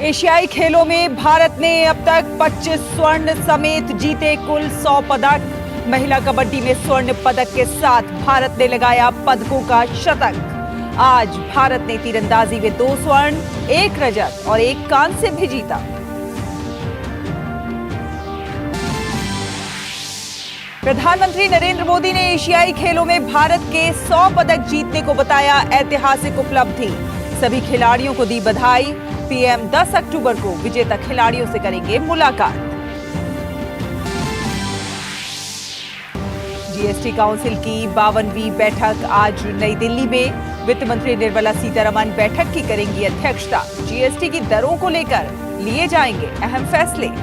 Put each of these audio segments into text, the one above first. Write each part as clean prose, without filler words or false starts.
एशियाई खेलों में भारत ने अब तक 25 स्वर्ण समेत जीते कुल 100 पदक। महिला कबड्डी में स्वर्ण पदक के साथ भारत ने लगाया पदकों का शतक। आज भारत ने तीरंदाजी में 2 स्वर्ण, 1 रजत और 1 कांस्य भी जीता। प्रधानमंत्री नरेंद्र मोदी ने एशियाई खेलों में भारत के 100 पदक जीतने को बताया ऐतिहासिक उपलब्धि। सभी खिलाड़ियों को दी बधाई। पीएम 10 अक्टूबर को विजेता खिलाड़ियों से करेंगे मुलाकात। जीएसटी काउंसिल की 52वीं बैठक आज नई दिल्ली में। वित्त मंत्री निर्मला सीतारमण बैठक की करेंगी अध्यक्षता। जीएसटी की दरों को लेकर लिए जाएंगे अहम फैसले।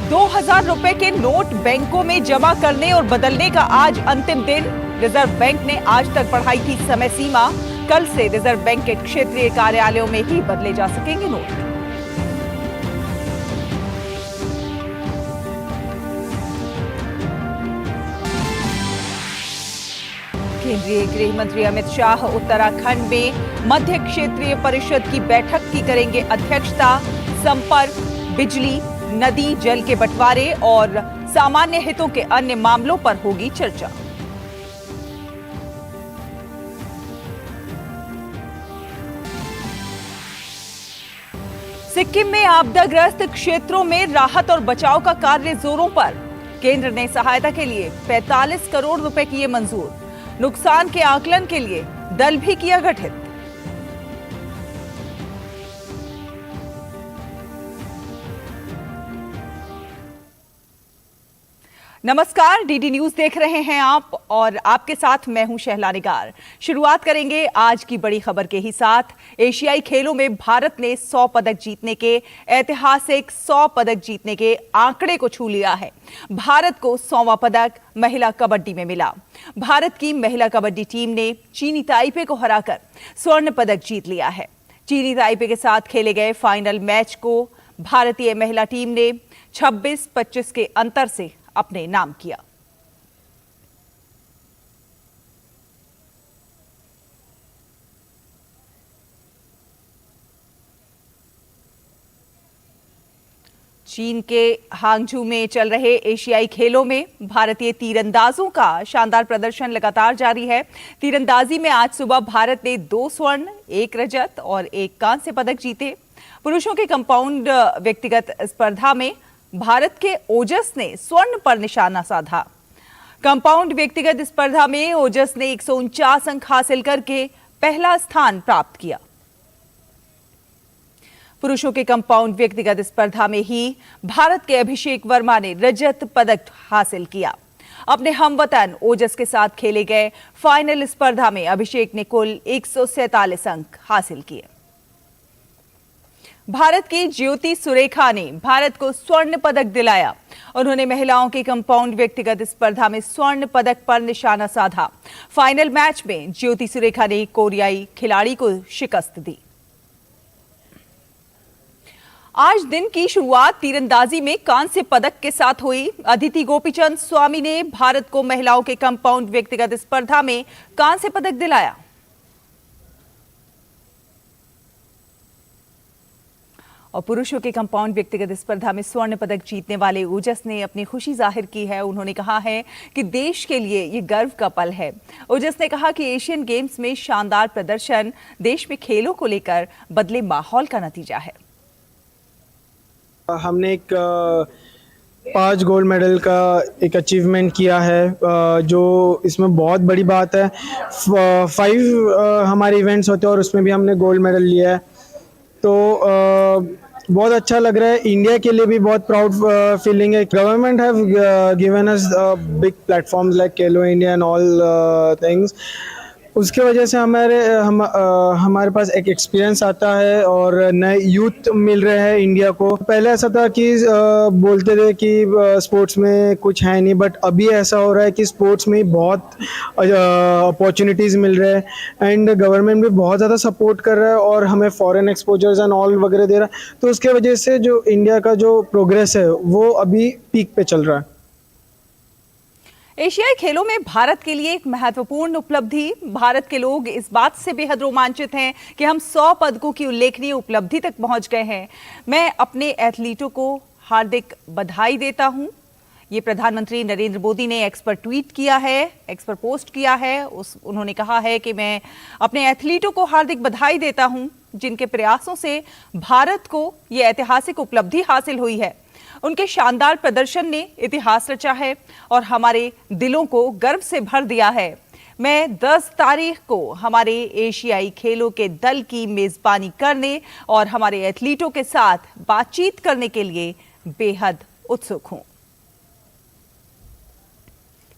2000 रुपए के नोट बैंकों में जमा करने और बदलने का आज अंतिम दिन। रिजर्व बैंक ने आज तक बढ़ाई थी समय सीमा। कल से रिजर्व बैंक के क्षेत्रीय कार्यालयों में ही बदले जा सकेंगे नोट। केंद्रीय गृह मंत्री अमित शाह उत्तराखंड में मध्य क्षेत्रीय परिषद की बैठक की करेंगे अध्यक्षता। संपर्क, बिजली, नदी जल के बंटवारे और सामान्य हितों के अन्य मामलों पर होगी चर्चा। सिक्किम में आपदाग्रस्त क्षेत्रों में राहत और बचाव का कार्य जोरों पर। केंद्र ने सहायता के लिए 45 करोड़ रुपए किए मंजूर। नुकसान के आकलन के लिए दल भी किया गठित। नमस्कार, डीडी न्यूज देख रहे हैं आप और आपके साथ मैं हूं शहला निगार। शुरुआत करेंगे आज की बड़ी खबर के ही साथ। एशियाई खेलों में भारत ने 100 पदक जीतने के ऐतिहासिक 100 पदक जीतने के आंकड़े को छू लिया है। भारत को 100वां पदक महिला कबड्डी में मिला। भारत की महिला कबड्डी टीम ने चीनी ताइपे को हराकर स्वर्ण पदक जीत लिया है। चीनी ताइपे के साथ खेले गए फाइनल मैच को भारतीय महिला टीम ने 26-25 के अंतर से अपने नाम किया। चीन के हांगझू में चल रहे एशियाई खेलों में भारतीय तीरंदाजों का शानदार प्रदर्शन लगातार जारी है। तीरंदाजी में आज सुबह भारत ने 2 स्वर्ण, 1 रजत और 1 कांस्य पदक जीते। पुरुषों के कंपाउंड व्यक्तिगत स्पर्धा में भारत के ओजस ने स्वर्ण पर निशाना साधा। कंपाउंड व्यक्तिगत स्पर्धा में ओजस ने 149 अंक हासिल करके पहला स्थान प्राप्त किया। पुरुषों के कंपाउंड व्यक्तिगत स्पर्धा में ही भारत के अभिषेक वर्मा ने रजत पदक हासिल किया। अपने हमवतन ओजस के साथ खेले गए फाइनल स्पर्धा में अभिषेक ने कुल 147 अंक हासिल किए। भारत की ज्योति सुरेखा ने भारत को स्वर्ण पदक दिलाया। उन्होंने महिलाओं के कंपाउंड व्यक्तिगत स्पर्धा में स्वर्ण पदक पर निशाना साधा। फाइनल मैच में ज्योति सुरेखा ने कोरियाई खिलाड़ी को शिकस्त दी। आज दिन की शुरुआत तीरंदाजी में कांस्य पदक के साथ हुई। अदिति गोपीचंद स्वामी ने भारत को महिलाओं के कंपाउंड व्यक्तिगत स्पर्धा में कांस्य पदक दिलाया। और पुरुषों के कंपाउंड व्यक्तिगत स्पर्धा में स्वर्ण पदक जीतने वाले ओजस ने अपनी खुशी जाहिर की है। उन्होंने कहा है कि देश के लिए ये गर्व का पल है। ओजस ने कहा कि एशियन गेम्स में शानदार प्रदर्शन देश में खेलों को लेकर बदले माहौल का नतीजा है। हमने एक 5 गोल्ड मेडल का एक अचीवमेंट किया है, जो इसमें बहुत बड़ी बात है। 5 हमारे इवेंट्स होते हैं और उसमें भी हमने गोल्ड मेडल लिया है, तो बहुत अच्छा लग रहा है। इंडिया के लिए भी बहुत प्राउड फीलिंग है। Government have given us big platforms like Khelo India and all things. उसके वजह से हमारे पास एक एक्सपीरियंस आता है और नए यूथ मिल रहे हैं इंडिया को। पहले ऐसा था कि बोलते थे कि स्पोर्ट्स में कुछ है नहीं, बट अभी ऐसा हो रहा है कि स्पोर्ट्स में बहुत अपॉर्चुनिटीज़ मिल रहे हैं एंड गवर्नमेंट भी बहुत ज़्यादा सपोर्ट कर रहा है और हमें फॉरेन एक्सपोजर्स एंड ऑल वगैरह दे रहा है। तो उसके वजह से जो इंडिया का जो प्रोग्रेस है वो अभी पीक पे चल रहा है। एशियाई खेलों में भारत के लिए एक महत्वपूर्ण उपलब्धि। भारत के लोग इस बात से बेहद रोमांचित हैं कि हम 100 पदकों की उल्लेखनीय उपलब्धि तक पहुंच गए हैं। मैं अपने एथलीटों को हार्दिक बधाई देता हूं। ये प्रधानमंत्री नरेंद्र मोदी ने एक्स पर ट्वीट किया है, एक्स पर पोस्ट किया है। उन्होंने कहा है कि मैं अपने एथलीटों को हार्दिक बधाई देता हूं, जिनके प्रयासों से भारत को ये ऐतिहासिक उपलब्धि हासिल हुई है। उनके शानदार प्रदर्शन ने इतिहास रचा है और हमारे दिलों को गर्व से भर दिया है। मैं 10 तारीख को हमारे एशियाई खेलों के दल की मेजबानी करने और हमारे एथलीटों के साथ बातचीत करने के लिए बेहद उत्सुक हूं।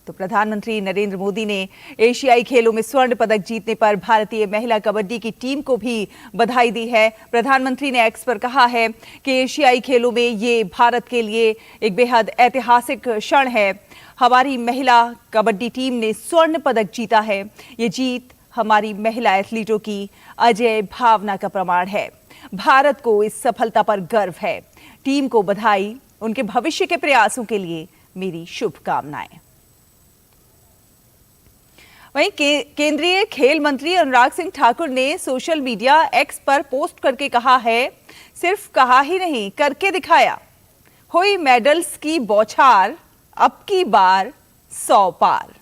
तो प्रधानमंत्री नरेंद्र मोदी ने एशियाई खेलों में स्वर्ण पदक जीतने पर भारतीय महिला कबड्डी की टीम को भी बधाई दी है। प्रधानमंत्री ने एक्स पर कहा है कि एशियाई खेलों में ये भारत के लिए एक बेहद ऐतिहासिक क्षण है। हमारी महिला कबड्डी टीम ने स्वर्ण पदक जीता है। ये जीत हमारी महिला एथलीटों की अजेय भावना का प्रमाण है। भारत को इस सफलता पर गर्व है। टीम को बधाई। उनके भविष्य के प्रयासों के लिए मेरी शुभकामनाएं। वहीं केंद्रीय खेल मंत्री अनुराग सिंह ठाकुर ने सोशल मीडिया एक्स पर पोस्ट करके कहा है, सिर्फ कहा ही नहीं करके दिखाया। हुई मेडल्स की बौछार, अब की बार 100 पार।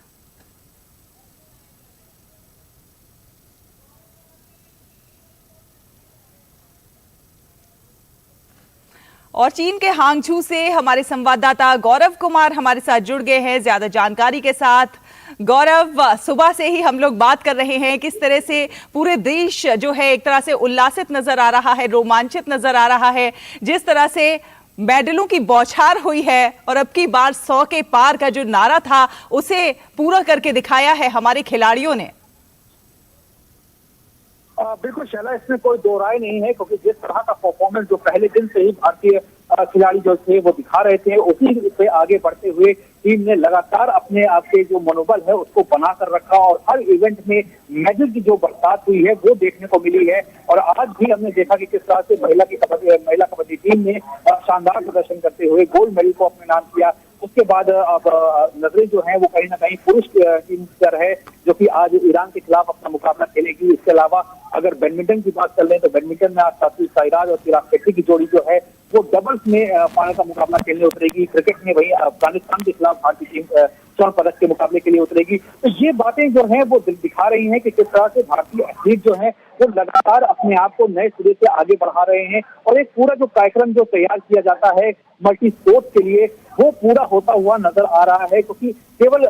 और चीन के हांगझू से हमारे संवाददाता गौरव कुमार हमारे साथ जुड़ गए हैं ज्यादा जानकारी के साथ। गौरव, सुबह से ही हम लोग बात कर रहे हैं किस तरह से पूरे देश जो है एक तरह से उल्लासित नजर आ रहा है, रोमांचित नजर आ रहा है। जिस तरह से मेडलों की बौछार हुई है और अब की बार 100 के पार का जो नारा था उसे पूरा करके दिखाया है हमारे खिलाड़ियों ने। बिल्कुल शैला, इसमें कोई दो राय नहीं है, क्योंकि जिस तरह का परफॉर्मेंस जो पहले दिन से ही भारतीय खिलाड़ी जो थे वो दिखा रहे थे, उसी पे आगे बढ़ते हुए टीम ने लगातार अपने आप के जो मनोबल है उसको बनाकर रखा और हर इवेंट में मेडल की जो बरसात हुई है वो देखने को मिली है। और आज भी हमने देखा कि किस तरह से महिला कबड्डी टीम ने शानदार प्रदर्शन करते हुए गोल्ड मेडल को अपने नाम किया। उसके बाद अब नजरें जो है वो कहीं ना कहीं पुरुष टीम पर है, जो कि आज ईरान के खिलाफ अपना मुकाबला खेलेगी। इसके अलावा अगर बैडमिंटन की बात कर लें तो बैडमिंटन में आज सात्विक साईराज और चिराग शेट्टी की जोड़ी जो है वो डबल्स में फाइनल का मुकाबला खेलने उतरेगी। क्रिकेट में वही अफगानिस्तान के खिलाफ भारतीय टीम स्वर्ण पदक के मुकाबले के लिए उतरेगी। तो ये बातें जो है वो दिखा रही हैं कि किस तरह से भारतीय एथलीट जो है वो लगातार अपने आप को नए सिरे से आगे बढ़ा रहे हैं। और एक पूरा जो कार्यक्रम जो तैयार किया जाता है मल्टी स्पोर्ट्स के लिए वो पूरा होता हुआ नजर आ रहा है, क्योंकि केवल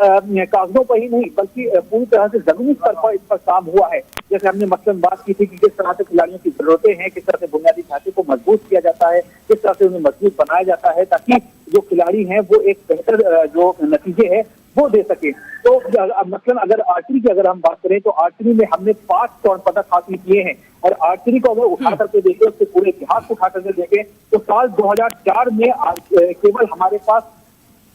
कागजों पर ही नहीं बल्कि पूरी तरह से जमीनी स्तर पर इस पर काम हुआ है। जैसे हमने मसलन बात की थी कि किस तरह से खिलाड़ियों की जरूरतें हैं, किस तरह से बुनियादी ढांचे को मजबूत किया जाता है, किस तरह से उन्हें मजबूत बनाया जाता है ताकि जो खिलाड़ी हैं वो एक बेहतर जो नतीजे है वो दे सके। तो मसलन अगर आर्चरी की अगर हम बात करें तो आर्चरी में हमने 5 स्वर्ण पदक हासिल किए हैं। और आर्चरी को अगर उठा करके देखें, उसके पूरे इतिहास को उठा करके देखें तो साल 2004 में केवल हमारे पास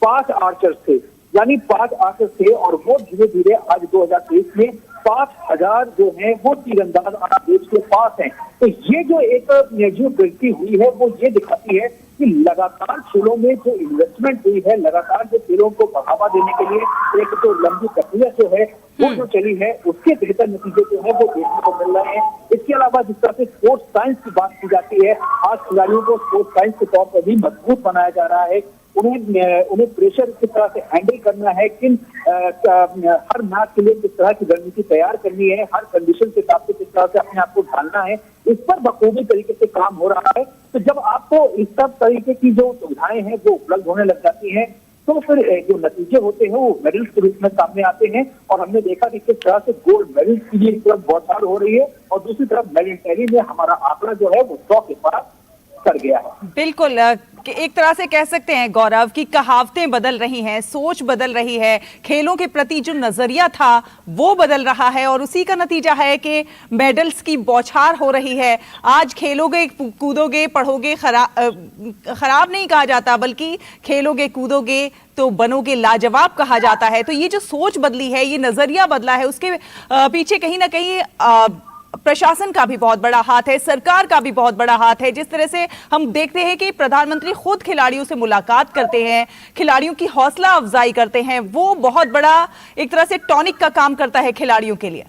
5 आर्चर्स थे, यानी 5 आर्चर्स थे और वो धीरे धीरे आज 2023 में 5000 जो है वो तीरंदाज आज देश के पास हैं। तो ये जो एक जो प्रगति हुई है वो ये दिखाती है कि लगातार खेलों में जो इन्वेस्टमेंट हुई है, लगातार जो खेलों को बढ़ावा देने के लिए एक तो लंबी प्रक्रिया जो है वो जो चली है उसके बेहतर नतीजे जो है वो देखने को मिल रहे हैं। इसके अलावा जिस तरह से स्पोर्ट्स साइंस की बात की जाती है, आज खिलाड़ियों को स्पोर्ट्स साइंस के तौर पर भी मजबूत बनाया जा रहा है। उन्हें प्रेशर किस तरह से हैंडल करना है, हर मैच के लिए किस तरह की रणनीति तैयार करनी है, हर कंडीशन के हिसाब से किस तरह से अपने आप को ढालना है, इस पर बखूबी तरीके से काम हो रहा है। तो जब आपको इस सब तरीके की जो सुविधाएं हैं वो उपलब्ध होने लग जाती हैं तो फिर जो नतीजे होते हैं वो मेडल्स के रूप में सामने आते हैं। और हमने देखा कि किस तरह से गोल्ड मेडल्स की भी एक तरफ बौछार हो रही है और दूसरी तरफ मेडल टैली में हमारा आंकड़ा जो है वो 100 के पार कर गया है। बिल्कुल, एक तरह से कह सकते हैं गौरव की कहावतें बदल रही हैं, सोच बदल रही है, खेलों के प्रति जो नजरिया था वो बदल रहा है और उसी का नतीजा है कि मेडल्स की बौछार हो रही है। आज खेलोगे, कूदोगे, पढ़ोगे, खराब नहीं कहा जाता, बल्कि खेलोगे, कूदोगे तो बनोगे लाजवाब कहा जाता है। तो ये जो सोच बदली है, ये नजरिया बदला है, उसके पीछे कहीं ना कहीं प्रशासन का भी बहुत बड़ा हाथ है, सरकार का भी बहुत बड़ा हाथ है। जिस तरह से हम देखते हैं कि प्रधानमंत्री खुद खिलाड़ियों से मुलाकात करते हैं, खिलाड़ियों की हौसला अफजाई करते हैं, वो बहुत बड़ा एक तरह से टॉनिक का काम करता है खिलाड़ियों के लिए।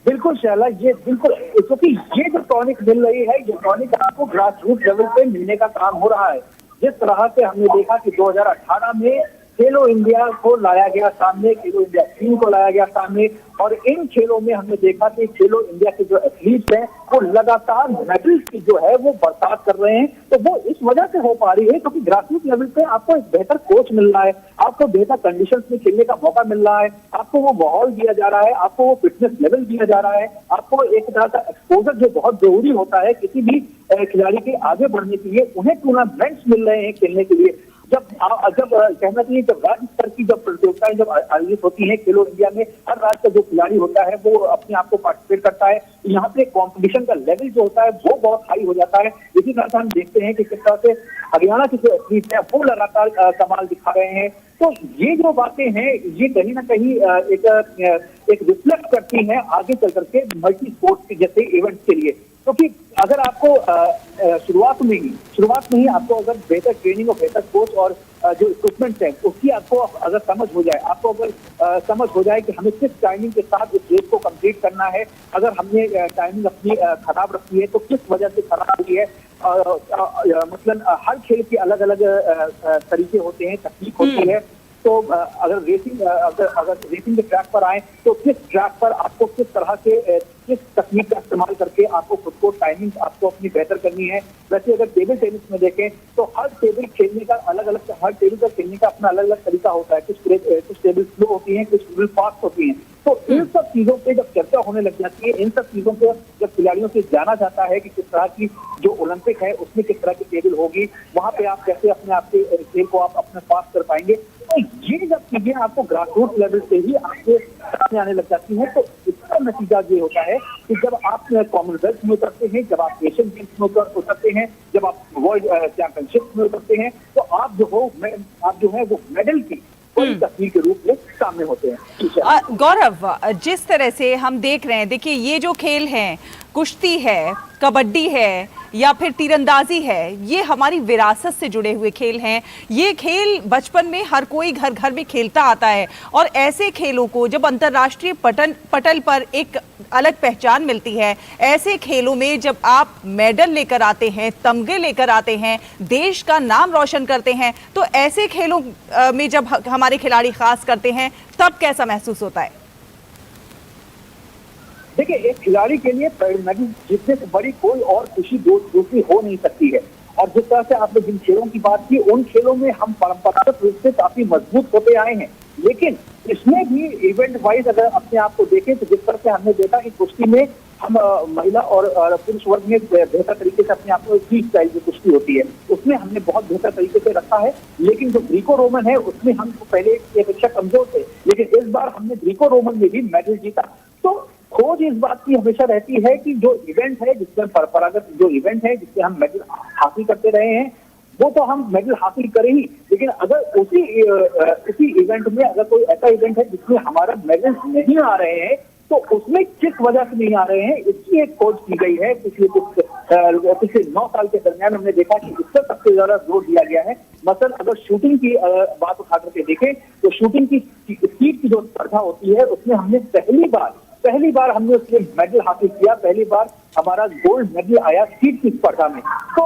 बिल्कुल शैला, ये बिल्कुल, क्योंकि ये जो टॉनिक मिल रही है, ये टॉनिक आपको ग्रास रूट लेवल पे मिलने का काम हो रहा है। जिस तरह से हमने देखा कि 2018 में खेलो इंडिया को लाया गया सामने, खेलो इंडिया टीम को लाया गया सामने, और इन खेलों में हमने देखा कि खेलो इंडिया के जो एथलीट्स हैं वो लगातार मेडल्स की जो है वो बरसात कर रहे हैं। तो वो इस वजह से हो पा रही है क्योंकि ग्रासरूट लेवल पे आपको एक बेहतर कोच मिल रहा है, आपको बेहतर कंडीशंस में खेलने का मौका मिल रहा है, आपको वो माहौल दिया जा रहा है, आपको वो फिटनेस लेवल दिया जा रहा है, आपको एक तरह का एक्सपोजर जो बहुत जरूरी होता है किसी भी खिलाड़ी के आगे बढ़ने के लिए, उन्हें टूर्नामेंट्स मिल रहे हैं खेलने के लिए। जब कहना चाहिए जब राज्य स्तर की जब प्रतियोगिताएं जब आयोजित होती हैं खेलो इंडिया में, हर राज्य का जो खिलाड़ी होता है वो अपने आप को पार्टिसिपेट करता है, यहाँ पे कंपटीशन का लेवल जो होता है वो बहुत हाई हो जाता है। इसी तरह से हम देखते हैं कि किस तरह से हरियाणा के जो एथलीट हैं वो लगातार कमाल दिखा रहे हैं। तो ये जो बातें हैं ये कहीं ना कहीं एक रिफ्लेक्ट करती हैं आगे चल करके मल्टी स्पोर्ट्स के जैसे इवेंट्स के लिए। क्योंकि अगर आपको शुरुआत में ही आपको अगर बेहतर ट्रेनिंग और बेहतर कोच और जो इक्विपमेंट्स हैं उसकी आपको अगर समझ हो जाए, आपको अगर समझ हो जाए कि हमें किस टाइमिंग के साथ इस रेस को कंप्लीट करना है, अगर हमने टाइमिंग अपनी खराब रखी है तो किस वजह से खराब हुई है, मतलब हर खेल के अलग अलग तरीके होते हैं, तकनीक होती है। तो अगर रेसिंग के ट्रैक पर आए तो किस ट्रैक पर आपको किस तरह से किस तकनीक का इस्तेमाल करके आपको खुद को टाइमिंग आपको अपनी बेहतर करनी है। वैसे अगर टेबल टेनिस में देखें तो हर टेबल खेलने का हर टेबल का खेलने का अपना अलग अलग तरीका होता है। कुछ टेबल स्लो होती हैं, कुछ टेबल फास्ट होती हैं। तो इन सब चीजों पे जब चर्चा होने लग जाती है, इन सब चीजों को जब खिलाड़ियों से जाना जाता है कि किस तरह की जो ओलंपिक है उसमें किस तरह की टेबल होगी, वहां पे आप कैसे अपने आप के खेल को आप अपने पास कर पाएंगे, तो ये जब चीजें आपको ग्रासरूट लेवल से ही आपके सामने आने लग जाती हैं तो इसका नतीजा ये होता है कि जब आप कॉमनवेल्थ में उतरते हैं, जब आप एशियन गेम्स में उतरते हैं, जब आप वर्ल्ड चैंपियनशिप में उतरते हैं, तो आप जो है वो मेडल की कोई तस्वीर के रूप में सामने होते हैं। गौरव, जिस तरह से हम देख रहे हैं, देखिए ये जो खेल हैं, कुश्ती है, कबड्डी है या फिर तीरंदाजी है, ये हमारी विरासत से जुड़े हुए खेल हैं। ये खेल बचपन में हर कोई घर घर में खेलता आता है और ऐसे खेलों को जब अंतर्राष्ट्रीय पटल पर एक अलग पहचान मिलती है, ऐसे खेलों में जब आप मेडल लेकर आते हैं, तमगे लेकर आते हैं, देश का नाम रोशन करते हैं, तो ऐसे खेलों में जब हमारे खिलाड़ी खास करते हैं तब कैसा महसूस होता है? देखिए, एक खिलाड़ी के लिए मेडल जीतने से बड़ी कोई और खुशी दूसरी हो नहीं सकती है। और जिस तरह से आपने जिन खेलों की बात की, उन खेलों में हम परंपरागत रूप से काफी मजबूत होते आए हैं, लेकिन इसमें भी इवेंट वाइज अगर अपने आप को देखें तो जिस तरह से हमने देखा कि कुश्ती में हम महिला और पुरुष वर्ग में बेहतर तरीके से अपने आप को फ्री स्टाइल जो कुश्ती होती है उसमें हमने बहुत बेहतर तरीके से रखा है। लेकिन जो ग्रीको रोमन है उसमें हम पहले की अपेक्षा कमजोर थे, लेकिन इस बार हमने ग्रीको रोमन में भी मेडल जीता। तो खोज इस बात की हमेशा रहती है कि जो इवेंट है जिसमें परंपरागत जो इवेंट है जिससे हम मेडल हासिल करते रहे हैं वो तो हम मेडल हासिल करें ही, लेकिन अगर उसी इवेंट में अगर कोई ऐसा इवेंट है जिसमें हमारा मेडल नहीं आ रहे हैं तो उसमें किस वजह से नहीं आ रहे हैं, इसकी एक खोज की गई है। पिछले 9 साल के दरमियान हमने देखा कि इस पर सबसे ज्यादा जोर दिया गया है। मतलब अगर शूटिंग की बात उठा करके देखें तो शूटिंग की स्पीड की जो स्पर्धा होती है उसमें हमने पहली बार हमने उसमें मेडल हासिल किया, पहली बार हमारा गोल्ड मेडल आया स्पीड की स्पर्धा में। तो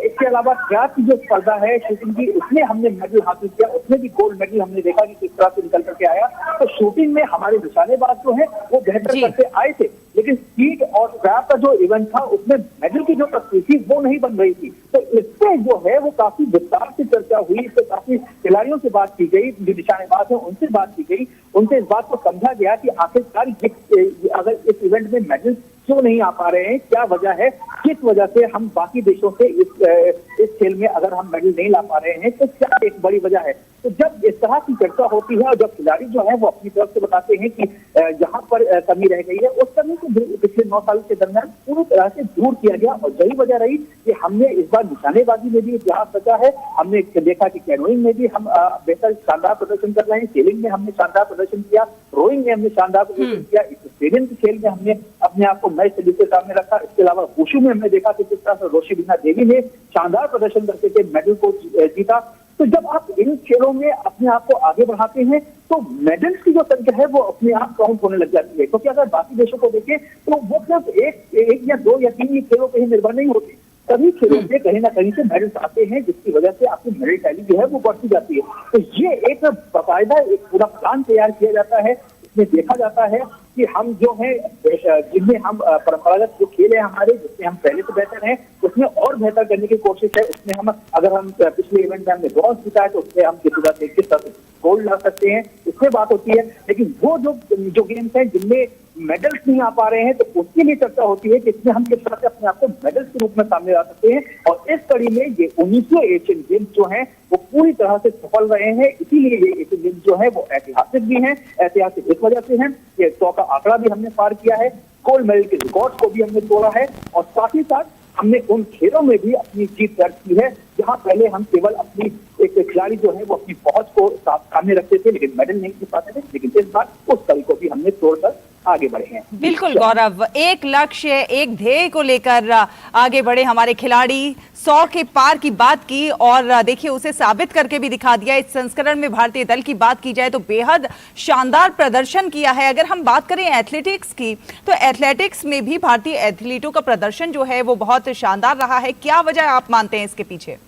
इसके अलावा ट्रैक की जो स्पर्धा है शूटिंग की उसमें हमने मेडल हासिल किया, उसमें भी गोल्ड मेडल हमने देखा कि किस तरह से निकल करके आया। तो शूटिंग में हमारे निशानेबाज जो है वो बेहतर करते आए थे, लेकिन स्पीड और ट्रैक का जो इवेंट था उसमें मेडल की जो तस्वीर थी वो नहीं बन रही थी। तो इससे जो है वो काफी विस्तार से चर्चा हुई, इससे काफी खिलाड़ियों से बात की गई, जो निशानेबाज है उनसे बात की गई, उनसे इस बात को समझा गया कि आखिरकार अगर इस इवेंट में मेडल क्यों नहीं आ पा रहे हैं, क्या वजह है, किस वजह से हम बाकी देशों से इस खेल में अगर हम मेडल नहीं ला पा रहे हैं तो क्या एक बड़ी वजह है। तो जब इस तरह की चर्चा होती है और जब खिलाड़ी जो है वो अपनी तरफ से बताते हैं कि यहाँ पर कमी रह गई है, उस कमी को पिछले 9 साल के दरमियान पूरी तरह से दूर किया गया। और यही वजह रही कि हमने इस बार निशानेबाजी में भी इतिहास रचा है। हमने देखा कि कैनोइंग में भी हम बेहतर शानदार प्रदर्शन कर रहे हैं, सेलिंग में हमने शानदार प्रदर्शन किया, रोइंग में हमने शानदार प्रदर्शन किया, इस स्टेडियम के खेल में हमने अपने आप को नए तरीके के सामने रखा। इसके अलावा वुशु में हमने देखा कि किस तरह से रोशिबिना देवी ने शानदार प्रदर्शन करके के मेडल को जीता। तो जब आप इन खेलों में अपने आप को आगे बढ़ाते हैं तो मेडल्स की जो संख्या है वो अपने आप काउंट होने लग जाती है, क्योंकि अगर बाकी देशों को देखें तो वो सिर्फ एक या दो या तीन खेलों पर ही निर्भर नहीं होती, सभी खेलों में कहीं ना कहीं से मेडल्स आते हैं, जिसकी वजह से आपकी मेडल टैली जो है वो बढ़ती जाती है। तो ये एक बाकायदा एक पूरा प्लान तैयार किया जाता है। इसमें देखा जाता है कि हम जो है जिनमें हम परंपरागत जो खेल है हमारे, जिसमें हम पहले से बेहतर हैं, उसमें और बेहतर करने की कोशिश है। उसमें हम अगर हम पिछले इवेंट में हमने ब्रॉन्ज जीता है तो उसमें हम किस तरह से गोल्ड ला सकते हैं, इसमें बात होती है। लेकिन वो जो गेम्स हैं जिनमें मेडल्स नहीं आ पा रहे हैं तो उसके लिए चर्चा होती है कि इसमें हम किस तरह से अपने आप को मेडल्स के रूप में सामने ला सकते हैं। और इस कड़ी में ये 19वें एशियन गेम्स जो हैं वो पूरी तरह से सफल रहे हैं। इसीलिए ये एशियन गेम्स जो है वो ऐतिहासिक भी हैं। ऐतिहासिक इस वजह से हैं कि 100 का आंकड़ा भी हमने पार किया है, गोल्ड मेडल के रिकॉर्ड को भी हमने तोड़ा है, और साथ ही साथ हमने उन खेलों में भी अपनी जीत दर्ज की है जहां पहले हम केवल अपनी एक खिलाड़ी जो है वो अपनी पहुंच को सामने रखते थे लेकिन मेडल नहीं जीत पाते थे। लेकिन इस बार उस कड़ी को भी हमने तोड़कर आगे बढ़े हैं। बिल्कुल गौरव, एक लक्ष्य एक ध्येय को लेकर आगे बढ़े हमारे खिलाड़ी, 100 के पार की बात की और देखिए उसे साबित करके भी दिखा दिया। इस संस्करण में भारतीय दल की बात की जाए तो बेहद शानदार प्रदर्शन किया है। अगर हम बात करें एथलेटिक्स की तो एथलेटिक्स में भी भारतीय एथलीटों का प्रदर्शन जो है वो बहुत शानदार रहा है। क्या वजह आप मानते हैं इसके पीछे?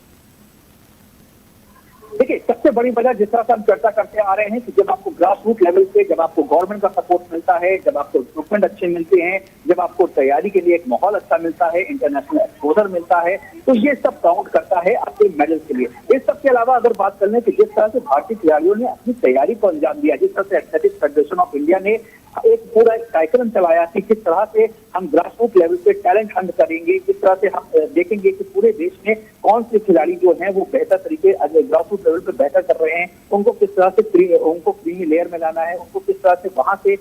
देखिए, सबसे बड़ी वजह जिस तरह से हम चर्चा करते आ रहे हैं कि जब आपको ग्रास रूट लेवल से, जब आपको गवर्नमेंट का सपोर्ट मिलता है, जब आपको इक्विपमेंट अच्छे मिलते हैं, जब आपको तैयारी के लिए एक माहौल अच्छा मिलता है, इंटरनेशनल एक्सपोजर मिलता है, तो ये सब काउंट करता है आपके मेडल के लिए। इस सब के अलावा अगर बात कर लें कि जिस तरह से भारतीय खिलाड़ियों ने अपनी तैयारी को अंजाम दिया, जिस तरह से एथलेटिक्स फेडरेशन ऑफ इंडिया ने एक पूरा कार्यक्रम चलाया कि किस तरह से हम ग्रास रूट लेवल पे टैलेंट हंट करेंगे, किस तरह से हम देखेंगे कि पूरे देश में कौन से खिलाड़ी जो हैं वो बेहतर तरीके ग्रास रूट लेवल पे बेहतर कर रहे हैं, उनको किस तरह से उनको क्रीमी लेयर में लाना है, उनको किस तरह से वहां से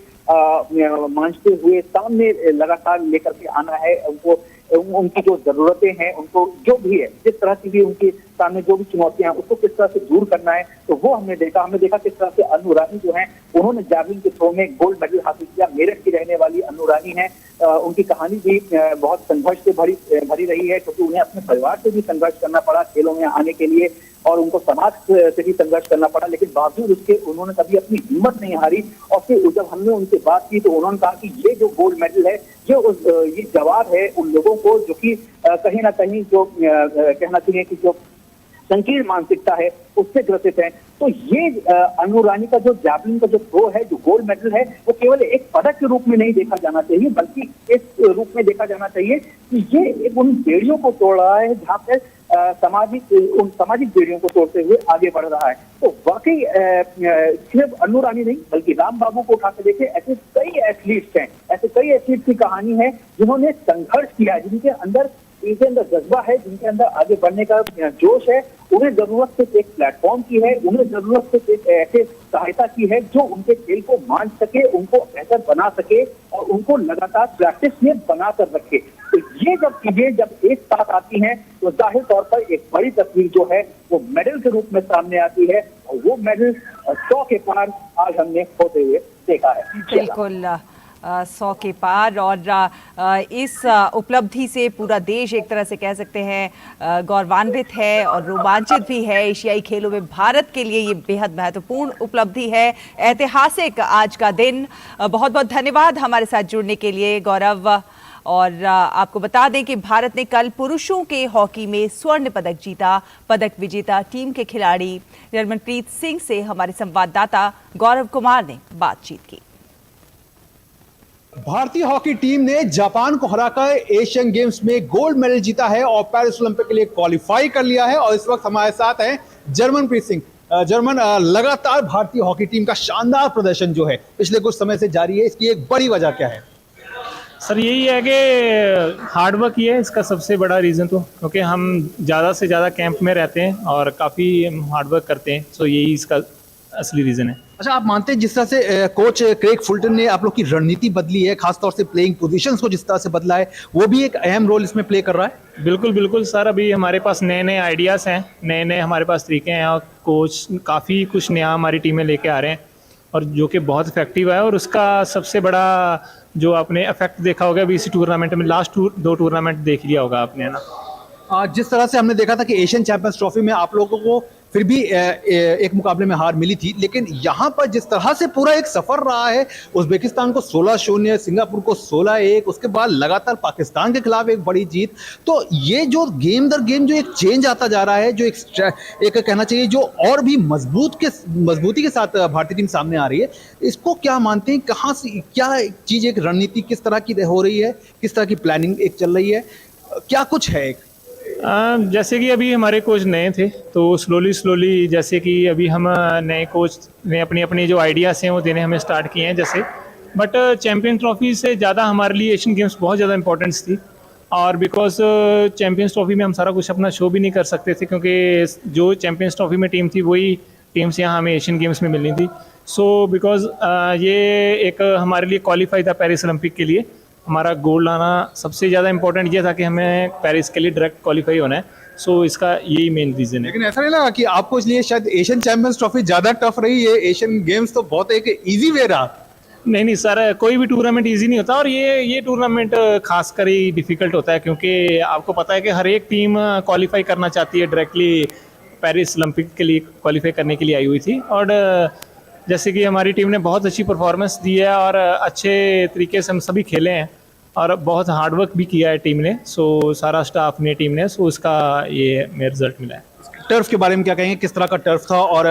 मांझते हुए सामने लगातार लेकर के आना है, उनको उनकी जो जरूरतें हैं, उनको जो भी है, जिस तरह की भी उनके सामने जो भी चुनौतियां हैं उसको किस तरह से दूर करना है, तो वो हमने देखा किस तरह से अनु रानी जो है उन्होंने जैवलिन के थ्रो में गोल्ड मेडल हासिल किया। मेरठ की रहने वाली अनु रानी है, उनकी कहानी भी बहुत संघर्ष से भरी रही है, क्योंकि उन्हें अपने परिवार से भी संघर्ष करना पड़ा खेलों में आने के लिए और उनको समाज से भी संघर्ष करना पड़ा, लेकिन बावजूद उसके उन्होंने कभी अपनी हिम्मत नहीं हारी। और फिर जब हमने उनसे बात की तो उन्होंने कहा कि ये जो गोल्ड मेडल है ये जवाब है उन लोगों को जो कि कहीं ना कहीं जो कहना चाहिए कि जो संकीर्ण मानसिकता है उससे ग्रसित है। तो ये अनु रानी का जो जैवलिन का जो थ्रो है, जो गोल्ड मेडल है, वो केवल एक पदक के रूप में नहीं देखा जाना चाहिए, बल्कि इस रूप में देखा जाना चाहिए कि ये उन बेड़ियों को तोड़ रहा है जहाँ पे सामाजिक बेड़ियों को तोड़ते हुए आगे बढ़ रहा है। तो वाकई सिर्फ अनु रानी नहीं बल्कि राम बाबू को उठा के देखे, ऐसे कई एथलीट्स हैं, ऐसे कई एथलीट्स की कहानी है जिन्होंने संघर्ष किया, जिनके अंदर जज्बा है, जिनके अंदर आगे बढ़ने का जोश है। उन्हें जरूरत सिर्फ एक प्लेटफॉर्म की है, उन्हें जरूरत सिर्फ एक ऐसे सहायता की है जो उनके खेल को मान सके, उनको बेहतर बना सके और उनको लगातार प्रैक्टिस में बना कर रखे। तो ये जब चीजें जब एक साथ आती हैं तो जाहिर तौर पर एक बड़ी तस्वीर जो है वो मेडल के रूप में सामने आती है, और वो मेडल 100 के पार आज हमने होते हुए देखा है। बिल्कुल 100 के पार, और इस उपलब्धि से पूरा देश एक तरह से कह सकते हैं गौरवान्वित है और रोमांचित भी है। एशियाई खेलों में भारत के लिए ये बेहद महत्वपूर्ण उपलब्धि है, ऐतिहासिक आज का दिन। बहुत बहुत धन्यवाद हमारे साथ जुड़ने के लिए गौरव। और आपको बता दें कि भारत ने कल पुरुषों के हॉकी में स्वर्ण पदक जीता। पदक विजेता टीम के खिलाड़ी जर्मनप्रीत सिंह से हमारे संवाददाता गौरव कुमार ने बातचीत की। भारतीय हॉकी टीम ने जापान को हराकर एशियन गेम्स में गोल्ड मेडल जीता है और पेरिस ओलंपिक के लिए क्वालिफाई कर लिया है। और इस वक्त हमारे साथ हैं जर्मनप्रीत सिंह। जर्मन, लगातार भारतीय हॉकी टीम का शानदार प्रदर्शन जो है पिछले कुछ समय से जारी है, इसकी एक बड़ी वजह क्या है? सर यही है कि हार्डवर्क ही है इसका सबसे बड़ा रीज़न, तो क्योंकि हम ज़्यादा से ज़्यादा कैंप में रहते हैं और काफ़ी हार्डवर्क करते हैं, सो यही इसका असली रीज़न है। अच्छा, आप मानते हैं जिस तरह से कोच क्रेग फुलटन ने आप लोग की रणनीति बदली है, खासतौर से प्लेइंग पोजीशंस को जिस तरह से बदला है, वो भी एक अहम रोल इसमें प्ले कर रहा है? बिल्कुल बिल्कुल सर, अभी हमारे पास नए नए आइडियाज़ हैं, नए नए हमारे पास तरीके हैं और कोच काफ़ी कुछ नया हमारी टीम में लेके आ रहे हैं। और जो कि बहुत इफेक्टिव है। और उसका सबसे बड़ा जो आपने इफेक्ट देखा होगा अभी इसी टूर्नामेंट में, लास्ट दो टूर्नामेंट देख लिया होगा आपने, है ना। जिस तरह से हमने देखा था कि एशियन चैंपियंस ट्रॉफी में आप लोगों को फिर भी एक मुकाबले में हार मिली थी, लेकिन यहाँ पर जिस तरह से पूरा एक सफर रहा है, उज़्बेकिस्तान को 16-0, सिंगापुर को 16-1, उसके बाद लगातार पाकिस्तान के खिलाफ एक बड़ी जीत, तो ये जो गेम दर गेम जो एक चेंज आता जा रहा है, जो एक कहना चाहिए जो और भी मजबूती के साथ भारतीय टीम सामने आ रही है, इसको क्या मानते हैं, कहाँ से क्या चीज़, एक रणनीति किस तरह की हो रही है, किस तरह की प्लानिंग एक चल रही है, क्या कुछ है एक? जैसे कि अभी हमारे कोच नए थे, तो स्लोली जैसे कि अभी हम नए कोच ने अपनी जो आइडियाज़ हैं वो देने हमें स्टार्ट किए हैं जैसे। बट चैम्पियंस ट्रॉफी से ज़्यादा हमारे लिए एशियन गेम्स बहुत ज़्यादा इंपॉर्टेंस थी, और बिकॉज चैम्पियंस ट्रॉफी में हम सारा कुछ अपना शो भी नहीं कर सकते थे, क्योंकि जो चैम्पियंस ट्रॉफी में टीम थी वही टीम्स यहाँ हमें एशियन गेम्स में मिलनी थी। सो बिकॉज ये एक हमारे लिए क्वालिफाई था पेरिस ओलंपिक के लिए, हमारा गोल लाना सबसे ज़्यादा इंपॉर्टेंट ये था कि हमें पेरिस के लिए डायरेक्ट क्वालिफाई होना है। सो इसका यही मेन रीज़न है। लेकिन ऐसा नहीं लगा कि आपको इसलिए शायद एशियन चैंपियंस ट्रॉफी ज़्यादा टफ रही है, एशियन गेम्स तो बहुत एक इजी वे रहा? नहीं सर, कोई भी टूर्नामेंट इजी नहीं होता, और ये टूर्नामेंट खासकर ही डिफ़िकल्ट होता है, क्योंकि आपको पता है कि हर एक टीम क्वालिफाई करना चाहती है, डायरेक्टली पेरिस ओलंपिक के लिए क्वालिफाई करने के लिए आई हुई थी। और जैसे कि हमारी टीम ने बहुत अच्छी परफॉर्मेंस दी है और अच्छे तरीके से हम सभी खेले हैं, और बहुत हार्डवर्क भी किया है टीम ने। सो सारा स्टाफ ने, टीम ने, सो उसका ये मेरा रिजल्ट मिला है। टर्फ के बारे में क्या कहेंगे, किस तरह का टर्फ था? और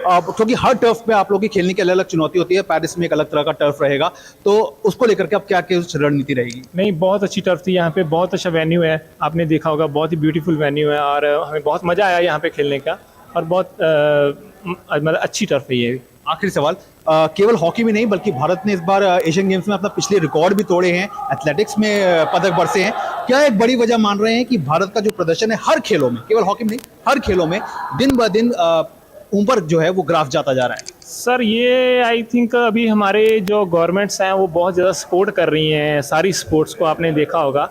क्योंकि हर टर्फ पे आप लोगों की खेलने की अलग अलग चुनौती होती है, पेरिस में एक अलग तरह का टर्फ रहेगा, तो उसको लेकर के अब क्या रणनीति रहेगी? नहीं, बहुत अच्छी टर्फ थी, यहाँ पे बहुत अच्छा वेन्यू है, आपने देखा होगा, बहुत ही ब्यूटीफुल वेन्यू है, और हमें बहुत मज़ा आया यहाँ पे खेलने का, और बहुत मतलब अच्छी टर्फ है ये। आखिरी सवाल, केवल हॉकी में नहीं बल्कि भारत ने इस बार एशियन गेम्स में अपना पिछले रिकॉर्ड भी तोड़े हैं, एथलेटिक्स में पदक बरसे हैं, क्या एक बड़ी वजह मान रहे हैं कि भारत का जो प्रदर्शन है हर खेलों में, केवल हॉकी में नहीं, हर खेलों में दिन ब दिन ऊपर जो है वो ग्राफ जाता जा रहा है? सर ये आई थिंक अभी हमारे जो गवर्नमेंट्स हैं वो बहुत ज़्यादा सपोर्ट कर रही हैं सारी स्पोर्ट्स को, आपने देखा होगा।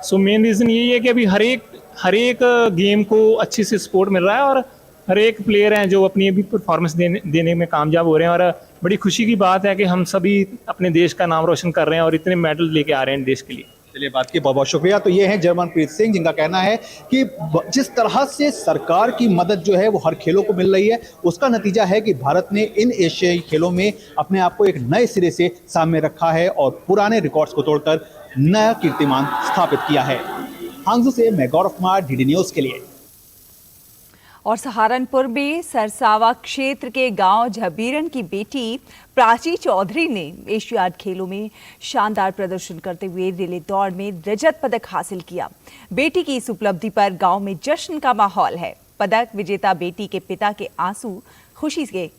सो मेन रीज़न यही है कि अभी हर एक गेम को अच्छे से सपोर्ट मिल रहा है, और हर एक प्लेयर हैं जो अपनी अभी परफॉर्मेंस देने में कामयाब हो रहे हैं, और बड़ी खुशी की बात है कि हम सभी अपने देश का नाम रोशन कर रहे हैं और इतने मेडल लेके आ रहे हैं देश के लिए। चलिए, बात की बहुत बहुत शुक्रिया। तो ये हैं जर्मनप्रीत सिंह, जिनका कहना है कि जिस तरह से सरकार की मदद जो है वो हर खेलों को मिल रही है, उसका नतीजा है कि भारत ने इन एशियाई खेलों में अपने आप को एक नए सिरे से सामने रखा है और पुराने रिकॉर्ड्स को तोड़कर नया कीर्तिमान स्थापित किया है। हांगझू से मैं गौरव कुमार, डीडी न्यूज़ के लिए। और सहारनपुर में सरसावा क्षेत्र के गांव झबीरन की बेटी प्राची चौधरी ने एशियाड खेलों में शानदार प्रदर्शन करते हुए रिले दौड़ में रजत पदक हासिल किया। बेटी की इस उपलब्धि पर गांव में जश्न का माहौल है। पदक विजेता बेटी के पिता के आंसू खुशी से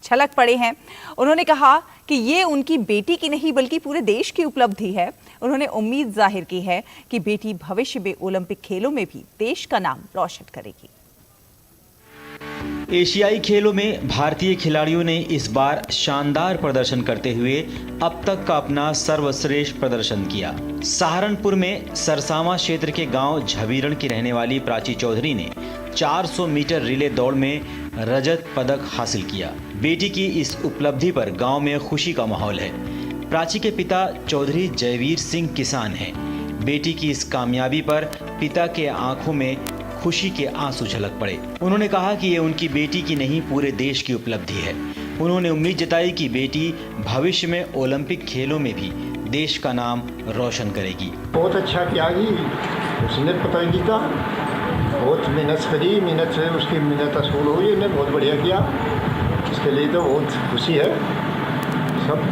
छलक पड़े हैं। उन्होंने कहा कि ये उनकी बेटी की नहीं बल्कि पूरे देश की उपलब्धि है। उन्होंने उम्मीद जाहिर की है कि बेटी भविष्य में ओलंपिक खेलों में भी देश का नाम रोशन करेगी। एशियाई खेलों में भारतीय खिलाड़ियों ने इस बार शानदार प्रदर्शन करते हुए अब तक का अपना सर्वश्रेष्ठ प्रदर्शन किया। सहारनपुर में सरसावा क्षेत्र के गांव झबीरन की रहने वाली प्राची चौधरी ने 400 मीटर रिले दौड़ में रजत पदक हासिल किया। बेटी की इस उपलब्धि पर गांव में खुशी का माहौल है। प्राची के पिता चौधरी जयवीर सिंह किसान हैं। बेटी की इस कामयाबी पर पिता के आंखों में खुशी के आंसू झलक पड़े। उन्होंने कहा कि ये उनकी बेटी की नहीं पूरे देश की उपलब्धि है। उन्होंने उम्मीद जताई कि बेटी भविष्य में ओलंपिक खेलों में भी देश का नाम रोशन करेगी। बहुत अच्छा किया जी, उसने प्रतियोगिता बहुत मेहनत करी, मेहनत से उसकी मेहनत असूल हुई, उसने बहुत बढ़िया किया। इसके लिए तो बहुत खुशी है, सब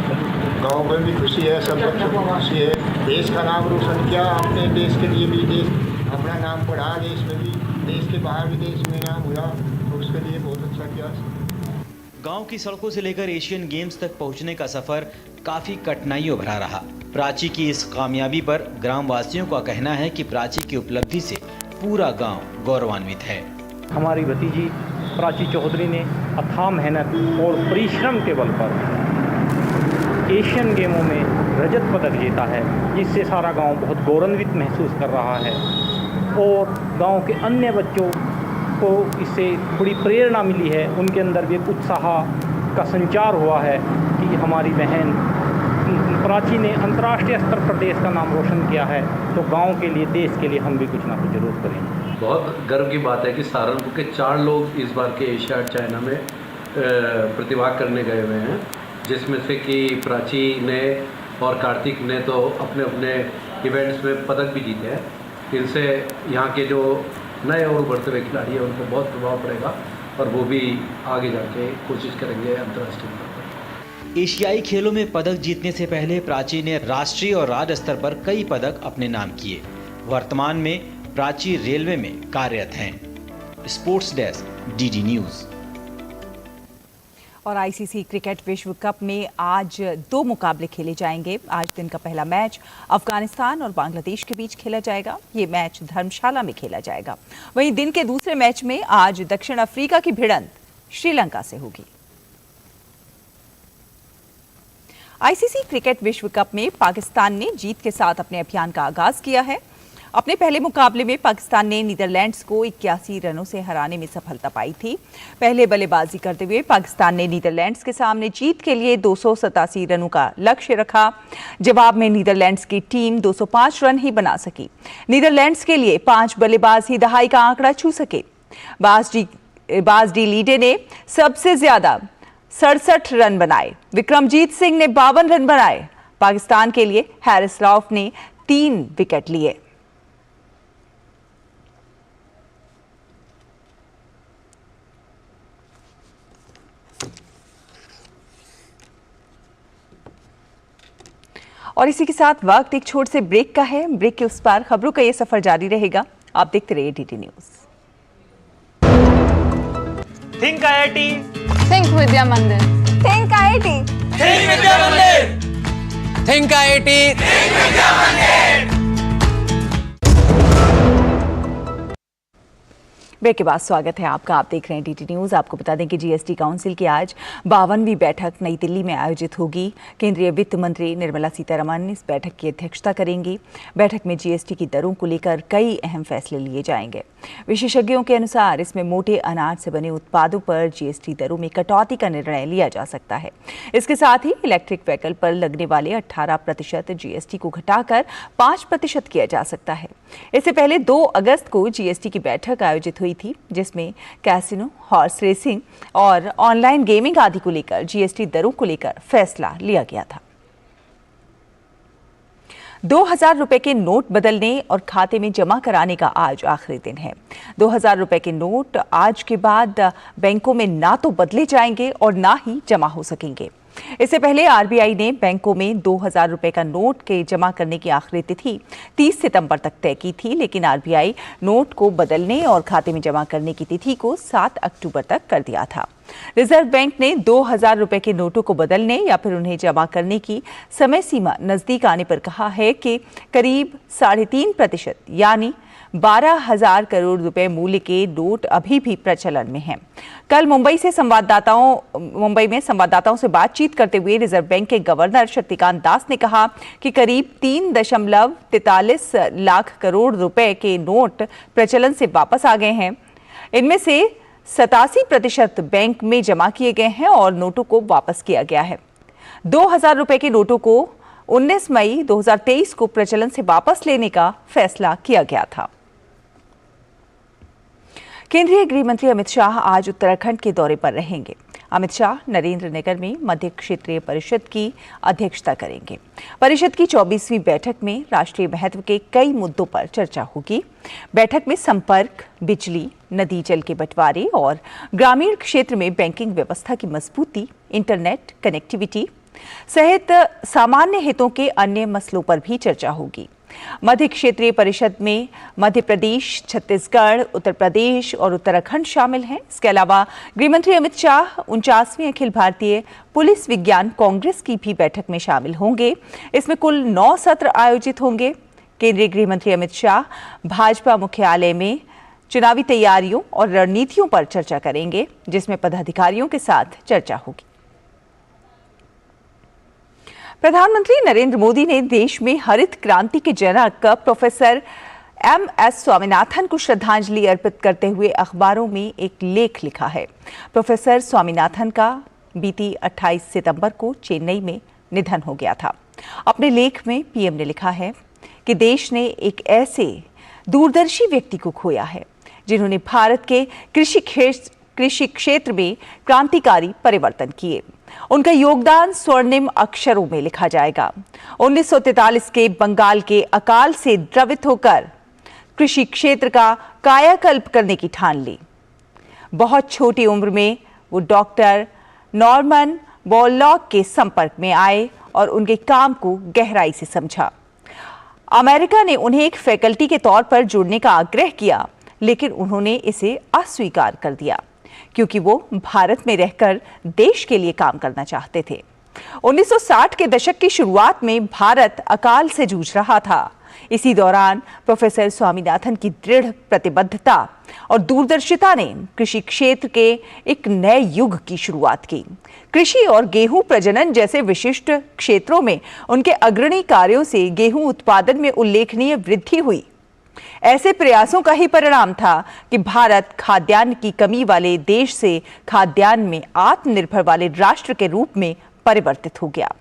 गाँव में भी खुशी है, सब बच्चों को खुशी है। देश का नाम रोशन किया, अपने देश के लिए भी देश अपना नाम पढ़ा, देश में भी, देश के बाहर भी देश में नाम हुआ, तो उसके लिए बहुत अच्छा किया। गांव की सड़कों से लेकर एशियन गेम्स तक पहुंचने का सफर काफी कठिनाइयों भरा रहा। प्राची की इस कामयाबी पर ग्रामवासियों का कहना है कि प्राची की उपलब्धि से पूरा गांव गौरवान्वित है। हमारी भतीजी प्राची चौधरी ने अथाह मेहनत और परिश्रम के बल पर एशियन गेमों में रजत पदक जीता है, जिससे सारा गांव बहुत गौरवान्वित महसूस कर रहा है और गांव के अन्य बच्चों को इससे थोड़ी प्रेरणा मिली है। उनके अंदर भी एक उत्साह का संचार हुआ है कि हमारी बहन प्राची ने अंतर्राष्ट्रीय स्तर पर देश का नाम रोशन किया है, तो गांव के लिए, देश के लिए हम भी कुछ ना कुछ जरूर करेंगे। बहुत गर्व की बात है कि सहारनपुर के 4 लोग इस बार के एशियाड चाइना में प्रतिभाग करने गए हुए हैं, जिसमें से कि प्राची ने और कार्तिक ने तो अपने अपने इवेंट्स में पदक भी जीते हैं। इनसे यहाँ के जो नए और उभरते हुए खिलाड़ी हैं उनको बहुत प्रभाव पड़ेगा और वो भी आगे जाके कोशिश करेंगे अंतर्राष्ट्रीय स्तर पर। एशियाई खेलों में पदक जीतने से पहले प्राची ने राष्ट्रीय और राज्य स्तर पर कई पदक अपने नाम किए। वर्तमान में प्राची रेलवे में कार्यरत हैं। Sports desk, DD news. और आईसीसी क्रिकेट विश्व कप में आज 2 मुकाबले खेले जाएंगे। आज दिन का पहला मैच अफगानिस्तान और बांग्लादेश के बीच खेला जाएगा। ये मैच धर्मशाला में खेला जाएगा। वहीं दिन के दूसरे मैच में आज दक्षिण अफ्रीका की भिड़ंत श्रीलंका से होगी। आईसीसी क्रिकेट विश्व कप में पाकिस्तान ने जीत के साथ अपने अभियान का आगाज किया है। अपने पहले मुकाबले में पाकिस्तान ने नीदरलैंड्स को 81 रनों से हराने में सफलता पाई थी। पहले बल्लेबाजी करते हुए पाकिस्तान ने नीदरलैंड्स के सामने जीत के लिए 287 रनों का लक्ष्य रखा। जवाब में नीदरलैंड्स की टीम 205 रन ही बना सकी। नीदरलैंड्स के लिए 5 बल्लेबाज ही दहाई का आंकड़ा छू सके। बाज डी लीडे ने सबसे ज्यादा 67 रन बनाए। विक्रमजीत सिंह ने 52 रन बनाए। पाकिस्तान के लिए हैरिस रऊफ ने 3 विकेट लिए। और इसी के साथ वक्त एक छोटे से ब्रेक का है। ब्रेक के उस पार खबरों का ये सफर जारी रहेगा। आप देखते रहिए DD news. Think IIT, think Vidya Mandir, think IIT, think Vidya Mandir, think IIT, think Vidya मंदिर। ब्रेक के बाद स्वागत है आपका। आप देख रहे हैं डीडी न्यूज़। आपको बता दें कि जीएसटी काउंसिल की आज 52वीं बैठक नई दिल्ली में आयोजित होगी। केंद्रीय वित्त मंत्री निर्मला सीतारमण इस बैठक की अध्यक्षता करेंगी। बैठक में जीएसटी की दरों को लेकर कई अहम फैसले लिए जाएंगे। विशेषज्ञों के अनुसार इसमें मोटे अनाज से बने उत्पादों पर जीएसटी दरों में कटौती का निर्णय लिया जा सकता है। इसके साथ ही इलेक्ट्रिक व्हीकल पर लगने वाले 18% जीएसटी को घटाकर 5% किया जा सकता है। इससे पहले 2 अगस्त को जीएसटी की बैठक आयोजित हुई थी, जिसमें कैसीनो, हॉर्स रेसिंग और ऑनलाइन गेमिंग आदि को लेकर जीएसटी दरों को लेकर फैसला लिया गया था। 2000 रुपए के नोट बदलने और खाते में जमा कराने का आज आखिरी दिन है। 2000 रुपए के नोट आज के बाद बैंकों में ना तो बदले जाएंगे और ना ही जमा हो सकेंगे। इससे पहले आरबीआई ने बैंकों में 2000 रुपए का नोट के जमा करने की आखिरी तिथि 30 सितंबर तक तय की थी, लेकिन आरबीआई नोट को बदलने और खाते में जमा करने की तिथि को 7 अक्टूबर तक कर दिया था। रिजर्व बैंक ने 2000 रुपए के नोटों को बदलने या फिर उन्हें जमा करने की समय सीमा नजदीक आने पर कहा है कि करीब 3.5% यानी 12,000 करोड़ रुपए मूल्य के नोट अभी भी प्रचलन में हैं। कल मुंबई में संवाददाताओं से बातचीत करते हुए रिजर्व बैंक के गवर्नर शक्तिकांत दास ने कहा कि करीब 3.43 लाख करोड़ रुपए के नोट प्रचलन से वापस आ गए हैं। इनमें से 87% बैंक में जमा किए गए हैं और नोटों को वापस किया गया है। 2000 रुपए के नोटों को 19 मई 2023 को प्रचलन से वापस लेने का फैसला किया गया था। केंद्रीय गृह मंत्री अमित शाह आज उत्तराखंड के दौरे पर रहेंगे। अमित शाह नरेंद्र नगर में मध्य क्षेत्रीय परिषद की अध्यक्षता करेंगे। परिषद की 24वीं बैठक में राष्ट्रीय महत्व के कई मुद्दों पर चर्चा होगी। बैठक में संपर्क, बिजली, नदी जल के बंटवारे और ग्रामीण क्षेत्र में बैंकिंग व्यवस्था की मजबूती, इंटरनेट कनेक्टिविटी सहित सामान्य हितों के अन्य मसलों पर भी चर्चा होगी। मध्य क्षेत्रीय परिषद में मध्य प्रदेश, छत्तीसगढ़, उत्तर प्रदेश और उत्तराखंड शामिल हैं। इसके अलावा गृहमंत्री अमित शाह 49वीं अखिल भारतीय पुलिस विज्ञान कांग्रेस की भी बैठक में शामिल होंगे। इसमें कुल 9 सत्र आयोजित होंगे। केंद्रीय गृह मंत्री अमित शाह भाजपा मुख्यालय में चुनावी तैयारियों और रणनीतियों पर चर्चा करेंगे, जिसमें पदाधिकारियों के साथ चर्चा होगी। प्रधानमंत्री नरेंद्र मोदी ने देश में हरित क्रांति के जनक प्रोफेसर MS स्वामीनाथन को श्रद्धांजलि अर्पित करते हुए अखबारों में एक लेख लिखा है। प्रोफेसर स्वामीनाथन का बीती 28 सितंबर को चेन्नई में निधन हो गया था। अपने लेख में पीएम ने लिखा है कि देश ने एक ऐसे दूरदर्शी व्यक्ति को खोया है जिन्होंने भारत के कृषि क्षेत्र में क्रांतिकारी परिवर्तन किए। उनका योगदान स्वर्णिम अक्षरों में लिखा जाएगा। 1943 के बंगाल के अकाल से द्रवित होकर कृषि क्षेत्र का कायाकल्प करने की ठान ली। बहुत छोटी उम्र में वो डॉक्टर नॉर्मन बोरलॉग के संपर्क में आए और उनके काम को गहराई से समझा। अमेरिका ने उन्हें एक फैकल्टी के तौर पर जुड़ने का आग्रह किया, लेकिन उन्होंने इसे अस्वीकार कर दिया क्योंकि वो भारत में रहकर देश के लिए काम करना चाहते थे। 1960 के दशक की शुरुआत में भारत अकाल से जूझ रहा था। इसी दौरान प्रोफेसर स्वामीनाथन की दृढ़ प्रतिबद्धता और दूरदर्शिता ने कृषि क्षेत्र के एक नए युग की शुरुआत की। कृषि और गेहूं प्रजनन जैसे विशिष्ट क्षेत्रों में उनके अग्रणी कार्यों से गेहूं उत्पादन में उल्लेखनीय वृद्धि हुई। ऐसे प्रयासों का ही परिणाम था कि भारत खाद्यान्न की कमी वाले देश से खाद्यान्न में आत्मनिर्भर वाले राष्ट्र के रूप में परिवर्तित हो गया।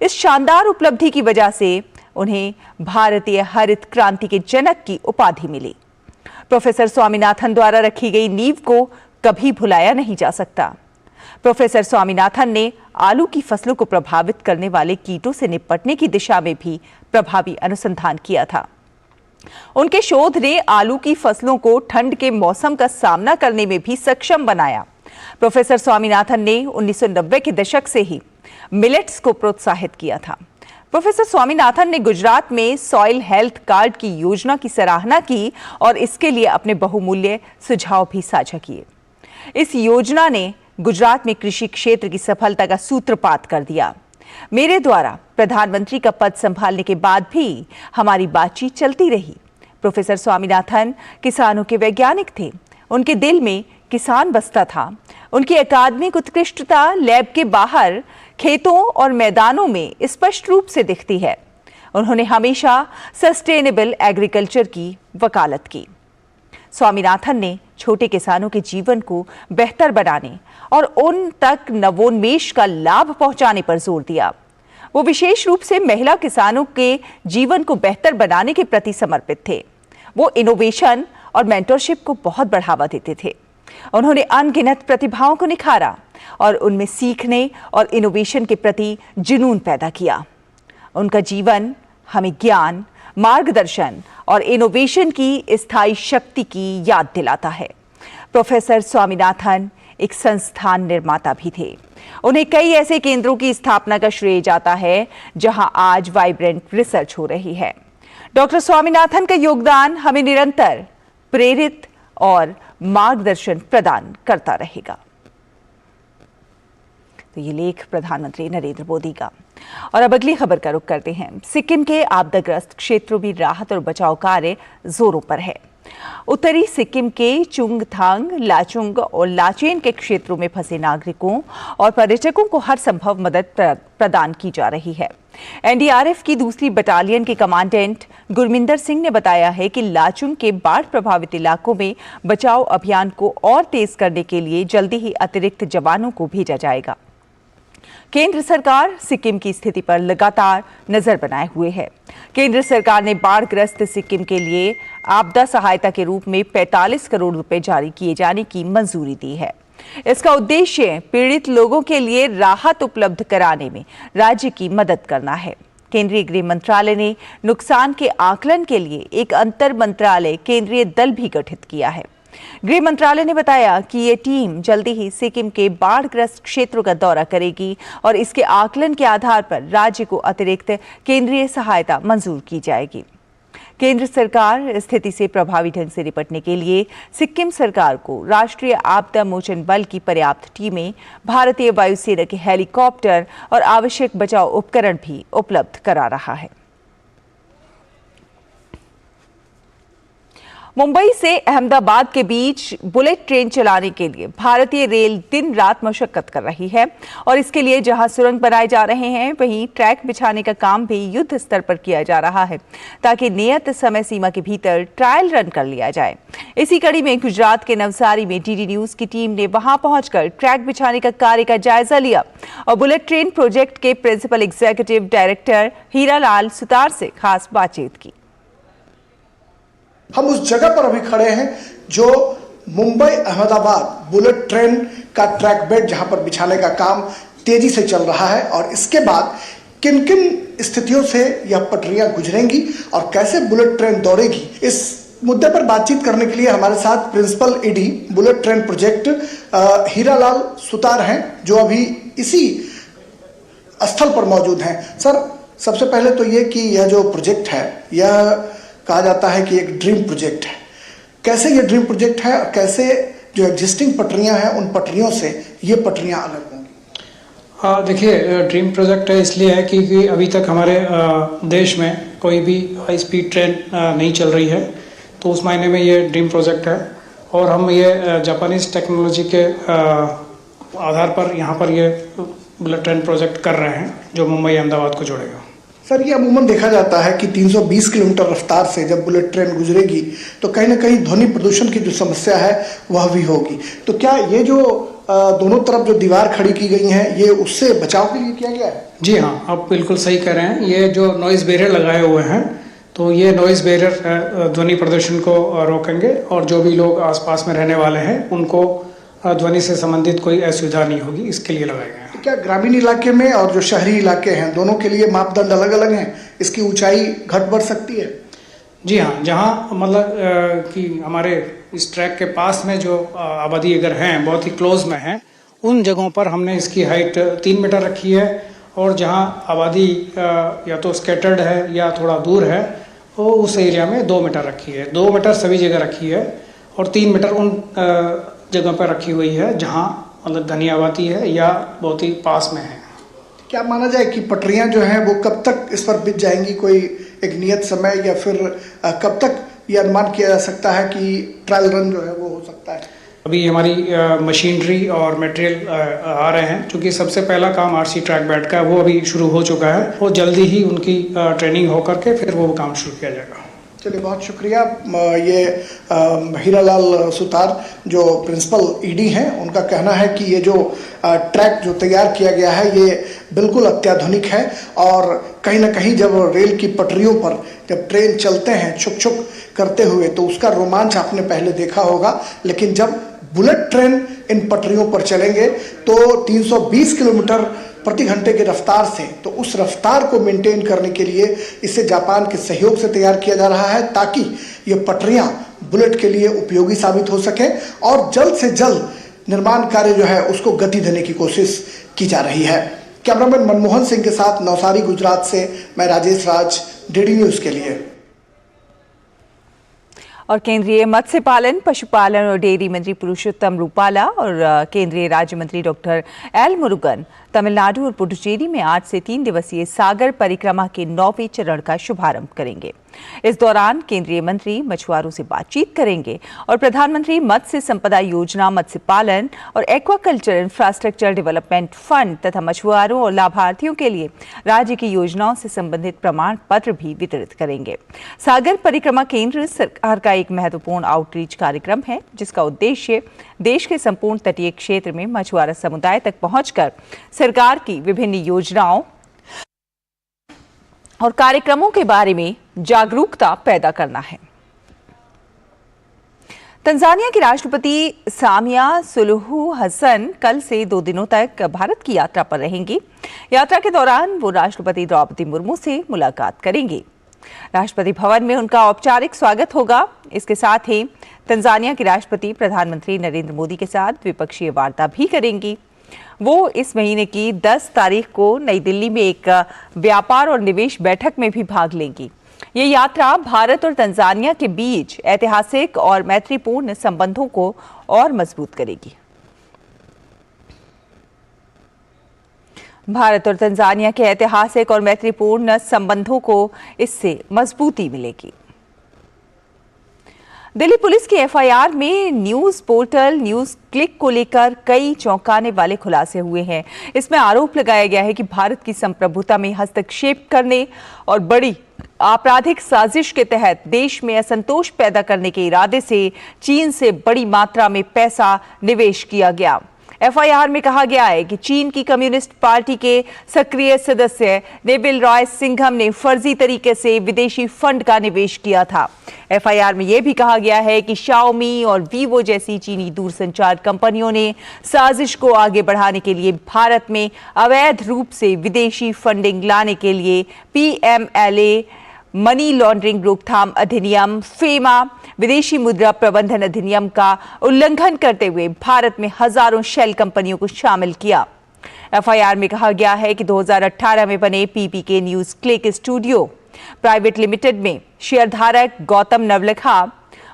इस शानदार उपलब्धि की वजह से उन्हें भारतीय हरित क्रांति के जनक की उपाधि मिली। प्रोफेसर स्वामीनाथन द्वारा रखी गई नींव को कभी भुलाया नहीं जा सकता। प्रोफेसर स्वामीनाथन ने आलू की फसलों को प्रभावित करने वाले कीटों से निपटने की दिशा में भी प्रभावी अनुसंधान किया था। उनके शोध ने आलू की फसलों को ठंड के मौसम का सामना करने में भी सक्षम बनाया। प्रोफेसर स्वामीनाथन ने 1990 के दशक से ही मिलेट्स को प्रोत्साहित किया था। प्रोफेसर स्वामीनाथन ने गुजरात में सॉइल हेल्थ कार्ड की योजना की सराहना की और इसके लिए अपने बहुमूल्य सुझाव भी साझा किए। इस योजना ने गुजरात में कृषि क्षेत्र की सफलता का सूत्रपात कर दिया। मेरे द्वारा प्रधानमंत्री का पद संभालने के बाद भी हमारी बातचीत चलती रही। प्रोफेसर स्वामीनाथन किसानों के वैज्ञानिक थे। उनके दिल में किसान बसता था। उनकी अकादमिक उत्कृष्टता लैब के बाहर खेतों और मैदानों में स्पष्ट रूप से दिखती है। उन्होंने हमेशा सस्टेनेबल एग्रीकल्चर की वकालत की। स्वामीनाथन ने छोटे किसानों के जीवन को बेहतर बनाने और उन तक नवोन्मेष का लाभ पहुंचाने पर जोर दिया। वो विशेष रूप से महिला किसानों के जीवन को बेहतर बनाने के प्रति समर्पित थे। वो इनोवेशन और मेंटरशिप को बहुत बढ़ावा देते थे। उन्होंने अनगिनत प्रतिभाओं को निखारा और उनमें सीखने और इनोवेशन के प्रति जुनून पैदा किया। उनका जीवन हमें ज्ञान, मार्गदर्शन और इनोवेशन की स्थायी शक्ति की याद दिलाता है। प्रोफेसर स्वामीनाथन एक संस्थान निर्माता भी थे। उन्हें कई ऐसे केंद्रों की स्थापना का श्रेय जाता है जहां आज वाइब्रेंट रिसर्च हो रही है। डॉक्टर स्वामीनाथन का योगदान हमें निरंतर प्रेरित और मार्गदर्शन प्रदान करता रहेगा। तो ये लेख प्रधानमंत्री नरेंद्र मोदी का। और अब अगली खबर का रुख करते हैं। सिक्किम के आपदाग्रस्त क्षेत्रों में राहत और बचाव कार्य जोरों पर है। उत्तरी सिक्किम के चुंगथांग, लाचुंग और लाचेन के क्षेत्रों में फंसे नागरिकों और पर्यटकों को हर संभव मदद प्रदान की जा रही है। एनडीआरएफ की दूसरी बटालियन के कमांडेंट गुरमिंदर सिंह ने बताया है कि लाचुंग के बाढ़ प्रभावित इलाकों में बचाव अभियान को और तेज करने के लिए जल्दी ही अतिरिक्त जवानों को भेजा जाएगा। केंद्र सरकार सिक्किम की स्थिति पर लगातार नजर बनाए हुए है। केंद्र सरकार ने बाढ़ग्रस्त सिक्किम के लिए आपदा सहायता के रूप में 45 करोड़ रुपए जारी किए जाने की मंजूरी दी है। इसका उद्देश्य पीड़ित लोगों के लिए राहत उपलब्ध कराने में राज्य की मदद करना है। केंद्रीय गृह मंत्रालय ने नुकसान के आकलन के लिए एक अंतर मंत्रालय केंद्रीय दल भी गठित किया है। गृह मंत्रालय ने बताया कि ये टीम जल्दी ही सिक्किम के बाढ़ग्रस्त क्षेत्रों का दौरा करेगी और इसके आकलन के आधार पर राज्य को अतिरिक्त केंद्रीय सहायता मंजूर की जाएगी। केंद्र सरकार स्थिति से प्रभावी ढंग से निपटने के लिए सिक्किम सरकार को राष्ट्रीय आपदा मोचन बल की पर्याप्त टीमें, भारतीय वायुसेना के हेलीकॉप्टर और आवश्यक बचाव उपकरण भी उपलब्ध करा रहा है। मुंबई से अहमदाबाद के बीच बुलेट ट्रेन चलाने के लिए भारतीय रेल दिन रात मशक्कत कर रही है और इसके लिए जहां सुरंग बनाए जा रहे हैं वहीं ट्रैक बिछाने का काम भी युद्ध स्तर पर किया जा रहा है ताकि नियत समय सीमा के भीतर ट्रायल रन कर लिया जाए। इसी कड़ी में गुजरात के नवसारी में डीडी न्यूज की टीम ने वहां पहुंचकर ट्रैक बिछाने का कार्य का जायजा लिया और बुलेट ट्रेन प्रोजेक्ट के principal executive director Hiralal Sutar से खास बातचीत की। हम उस जगह पर अभी खड़े हैं जो मुंबई अहमदाबाद बुलेट ट्रेन का ट्रैक बेड जहां पर बिछाने का काम तेजी से चल रहा है और इसके बाद किन किन स्थितियों से यह पटरियां गुजरेंगी और कैसे बुलेट ट्रेन दौड़ेगी, इस मुद्दे पर बातचीत करने के लिए हमारे साथ principal ED bullet train project Hiralal Sutar हैं जो अभी इसी स्थल पर मौजूद हैं। सर, सबसे पहले तो ये कि यह जो प्रोजेक्ट है यह कहा जाता है कि एक ड्रीम प्रोजेक्ट है। कैसे ये ड्रीम प्रोजेक्ट है और कैसे जो एग्जिस्टिंग पटरियां हैं उन पटरियों से ये पटरियां अलग होंगी? देखिए, ड्रीम प्रोजेक्ट है इसलिए है क्योंकि अभी तक हमारे देश में कोई भी हाई स्पीड ट्रेन नहीं चल रही है, तो उस मायने में ये ड्रीम प्रोजेक्ट है और हम ये जापानीज टेक्नोलॉजी के आधार पर यहाँ पर ये बुलेट ट्रेन प्रोजेक्ट कर रहे हैं जो मुंबई अहमदाबाद को जोड़ेगा। सर, ये अमूमन देखा जाता है कि 320 किलोमीटर रफ्तार से जब बुलेट ट्रेन गुजरेगी तो कहीं ना कहीं ध्वनि प्रदूषण की जो समस्या है वह भी होगी, तो क्या ये जो दोनों तरफ जो दीवार खड़ी की गई है ये उससे बचाव के लिए किया गया है? जी हाँ, आप बिल्कुल सही कह रहे हैं। ये जो नॉइज बैरियर लगाए हुए हैं तो ये नॉइज बैरियर ध्वनि प्रदूषण को रोकेंगे और जो भी लोग आसपास में रहने वाले हैं उनको ध्वनि से संबंधित कोई असुविधा नहीं होगी, इसके लिए लगाए गए हैं। क्या ग्रामीण इलाके में और जो शहरी इलाके हैं दोनों के लिए मापदंड अलग अलग हैं? इसकी ऊंचाई घट बढ़ सकती है? जी हाँ, जहाँ मतलब कि हमारे इस ट्रैक के पास में जो आबादी अगर हैं बहुत ही क्लोज में हैं उन जगहों पर हमने इसकी हाइट 3 मीटर रखी है और जहाँ आबादी या तो स्कैटर्ड है या थोड़ा दूर है तो उस एरिया में 2 मीटर रखी है। 2 मीटर सभी जगह रखी है और 3 मीटर उन जगह पर रखी हुई है जहाँ मतलब घनी आबादी है या बहुत ही पास में है। क्या माना जाए कि पटरियां जो हैं वो कब तक इस पर बिछ जाएंगी, कोई एक नियत समय या फिर कब तक ये अनुमान किया जा सकता है कि ट्रायल रन जो है वो हो सकता है? अभी हमारी मशीनरी और मटेरियल आ रहे हैं, क्योंकि सबसे पहला काम आरसी ट्रैक बेड का वो अभी शुरू हो चुका है, वो जल्दी ही उनकी ट्रेनिंग होकर के फिर वो काम शुरू किया जाएगा। चलिए, बहुत शुक्रिया। ये हीरालाल सुतार जो प्रिंसिपल ईडी हैं उनका कहना है कि ये जो ट्रैक जो तैयार किया गया है ये बिल्कुल अत्याधुनिक है और कहीं ना कहीं जब रेल की पटरियों पर जब ट्रेन चलते हैं छुक छुक करते हुए तो उसका रोमांच आपने पहले देखा होगा, लेकिन जब बुलेट ट्रेन इन पटरियों पर चलेंगे तो 320 किलोमीटर प्रति घंटे की रफ्तार से, तो उस रफ्तार को मेंटेन करने के लिए इसे जापान के सहयोग से तैयार किया जा रहा है ताकि ये पटरियां बुलेट के लिए उपयोगी साबित हो सके और जल्द से जल्द निर्माण कार्य जो है उसको गति देने की कोशिश की जा रही है। कैमरामैन मनमोहन सिंह के साथ नवसारी गुजरात से मैं राजेश राज, डीडी न्यूज के लिए। और केंद्रीय मत्स्य पालन, पशुपालन और डेयरी मंत्री पुरुषोत्तम रूपाला और केंद्रीय राज्य मंत्री डॉक्टर एल मुरुगन तमिलनाडु और पुडुचेरी में आज से 3 दिवसीय सागर परिक्रमा के 9वें चरण का शुभारंभ करेंगे। इस दौरान केंद्रीय मंत्री मछुआरों से बातचीत करेंगे और प्रधानमंत्री मत्स्य संपदा योजना, मत्स्य पालन और एक्वाकल्चर इंफ्रास्ट्रक्चर डेवलपमेंट फंड तथा मछुआरों और लाभार्थियों के लिए राज्य की योजनाओं से संबंधित प्रमाण पत्र भी वितरित करेंगे। सागर परिक्रमा केंद्र सरकार का एक महत्वपूर्ण आउटरीच कार्यक्रम है जिसका उद्देश्य देश के संपूर्ण तटीय क्षेत्र में मछुआरा समुदाय तक पहुंचकर सरकार की विभिन्न योजनाओं और कार्यक्रमों के बारे में जागरूकता पैदा करना है। तंजानिया के राष्ट्रपति सामिया सुलुहु हसन कल से 2 दिनों तक भारत की यात्रा पर रहेंगी। यात्रा के दौरान वो राष्ट्रपति द्रौपदी मुर्मू से मुलाकात करेंगी। राष्ट्रपति भवन में उनका औपचारिक स्वागत होगा। इसके साथ ही तंजानिया के राष्ट्रपति प्रधानमंत्री नरेंद्र मोदी के साथ द्विपक्षीय वार्ता भी करेंगी। वो इस महीने की 10 तारीख को नई दिल्ली में एक व्यापार और निवेश बैठक में भी भाग लेंगी। ये यात्रा भारत और तंजानिया के बीच ऐतिहासिक और मैत्रीपूर्ण संबंधों को और मजबूत करेगी। भारत और तंजानिया के ऐतिहासिक और मैत्रीपूर्ण संबंधों को इससे मजबूती मिलेगी। दिल्ली पुलिस की एफआईआर में न्यूज पोर्टल न्यूज क्लिक को लेकर कई चौंकाने वाले खुलासे हुए हैं। इसमें आरोप लगाया गया है कि भारत की संप्रभुता में हस्तक्षेप करने और बड़ी आपराधिक साजिश के तहत देश में असंतोष पैदा करने के इरादे से चीन से बड़ी मात्रा में पैसा निवेश किया गया। एफआईआर में कहा गया है कि चीन की कम्युनिस्ट पार्टी के सक्रिय सदस्य नेबिल रॉय सिंघम ने फर्जी तरीके से विदेशी फंड का निवेश किया था। एफआईआर में यह भी कहा गया है कि शाओमी और वीवो जैसी चीनी दूरसंचार कंपनियों ने साजिश को आगे बढ़ाने के लिए भारत में अवैध रूप से विदेशी फंडिंग लाने के लिए पीएमएलए, मनी लॉन्ड्रिंग रोकथाम अधिनियम, फेमा, विदेशी मुद्रा प्रबंधन अधिनियम का उल्लंघन करते हुए भारत में हजारों शेल कंपनियों को शामिल किया। एफआईआर में कहा गया है कि 2018 में बने PPK news click studio private limited में शेयरधारक गौतम नवलखा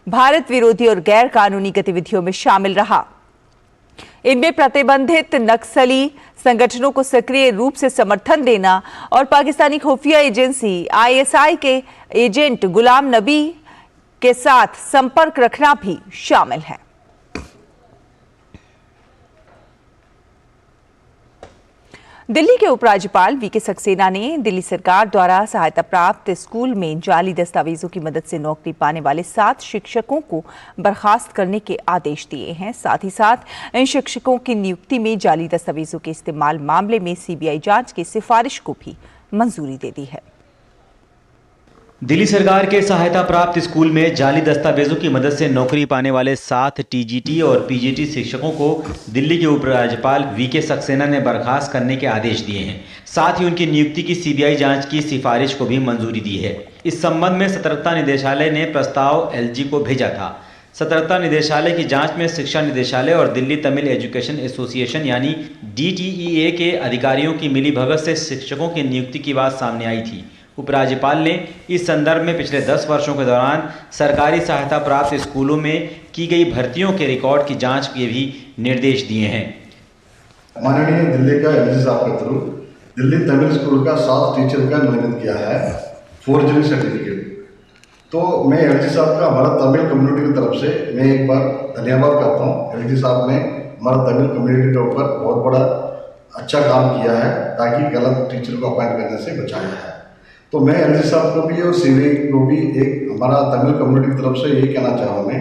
भारत विरोधी और गैर कानूनी गतिविधियों में शामिल रहा। इनमें प्रतिबंधित नक्सली संगठनों को सक्रिय रूप से समर्थन देना और पाकिस्तानी खुफिया एजेंसी आईएसआई के एजेंट गुलाम नबी के साथ संपर्क रखना भी शामिल है। दिल्ली के उपराज्यपाल वीके सक्सेना ने दिल्ली सरकार द्वारा सहायता प्राप्त स्कूल में जाली दस्तावेजों की मदद से नौकरी पाने वाले 7 शिक्षकों को बर्खास्त करने के आदेश दिए हैं। साथ ही साथ इन शिक्षकों की नियुक्ति में जाली दस्तावेजों के इस्तेमाल मामले में सीबीआई जांच की सिफारिश को भी मंजूरी दे दी है। दिल्ली सरकार के सहायता प्राप्त स्कूल में जाली दस्तावेजों की मदद से नौकरी पाने वाले 7 टीजीटी और पीजीटी शिक्षकों को दिल्ली के उपराज्यपाल वीके सक्सेना ने बर्खास्त करने के आदेश दिए हैं। साथ ही उनकी नियुक्ति की सीबीआई जांच की सिफारिश को भी मंजूरी दी है। इस संबंध में सतर्कता निदेशालय ने प्रस्ताव एलजी को भेजा था। सतर्कता निदेशालय की जांच में शिक्षा निदेशालय और दिल्ली तमिल एजुकेशन एसोसिएशन यानी DTEA के अधिकारियों की मिलीभगत से शिक्षकों की नियुक्ति की बात सामने आई थी। उपराज्यपाल ने इस संदर्भ में पिछले 10 वर्षों के दौरान सरकारी सहायता प्राप्त स्कूलों में की गई भर्तियों के रिकॉर्ड की जांच के भी निर्देश दिए हैं। माननीय दिल्ली का एलजी साहब के थ्रू दिल्ली तमिल स्कूल का 7 टीचर का निलंबित किया है फॉर्जरी सर्टिफिकेट। तो मैं एलजी साहब का हमारा तमिल कम्युनिटी की तरफ से मैं एक बार धन्यवाद करता हूँ। एलजी साहब ने हमारा तमिल कम्युनिटी के ऊपर बहुत बड़ा अच्छा काम किया है ताकि गलत टीचर को अपॉइंट करने से बचाया है। तो मैं एलजी साहब को भी और सीबीआई को भी एक हमारा तमिल कम्युनिटी की तरफ से ये कहना चाहूँ मैं,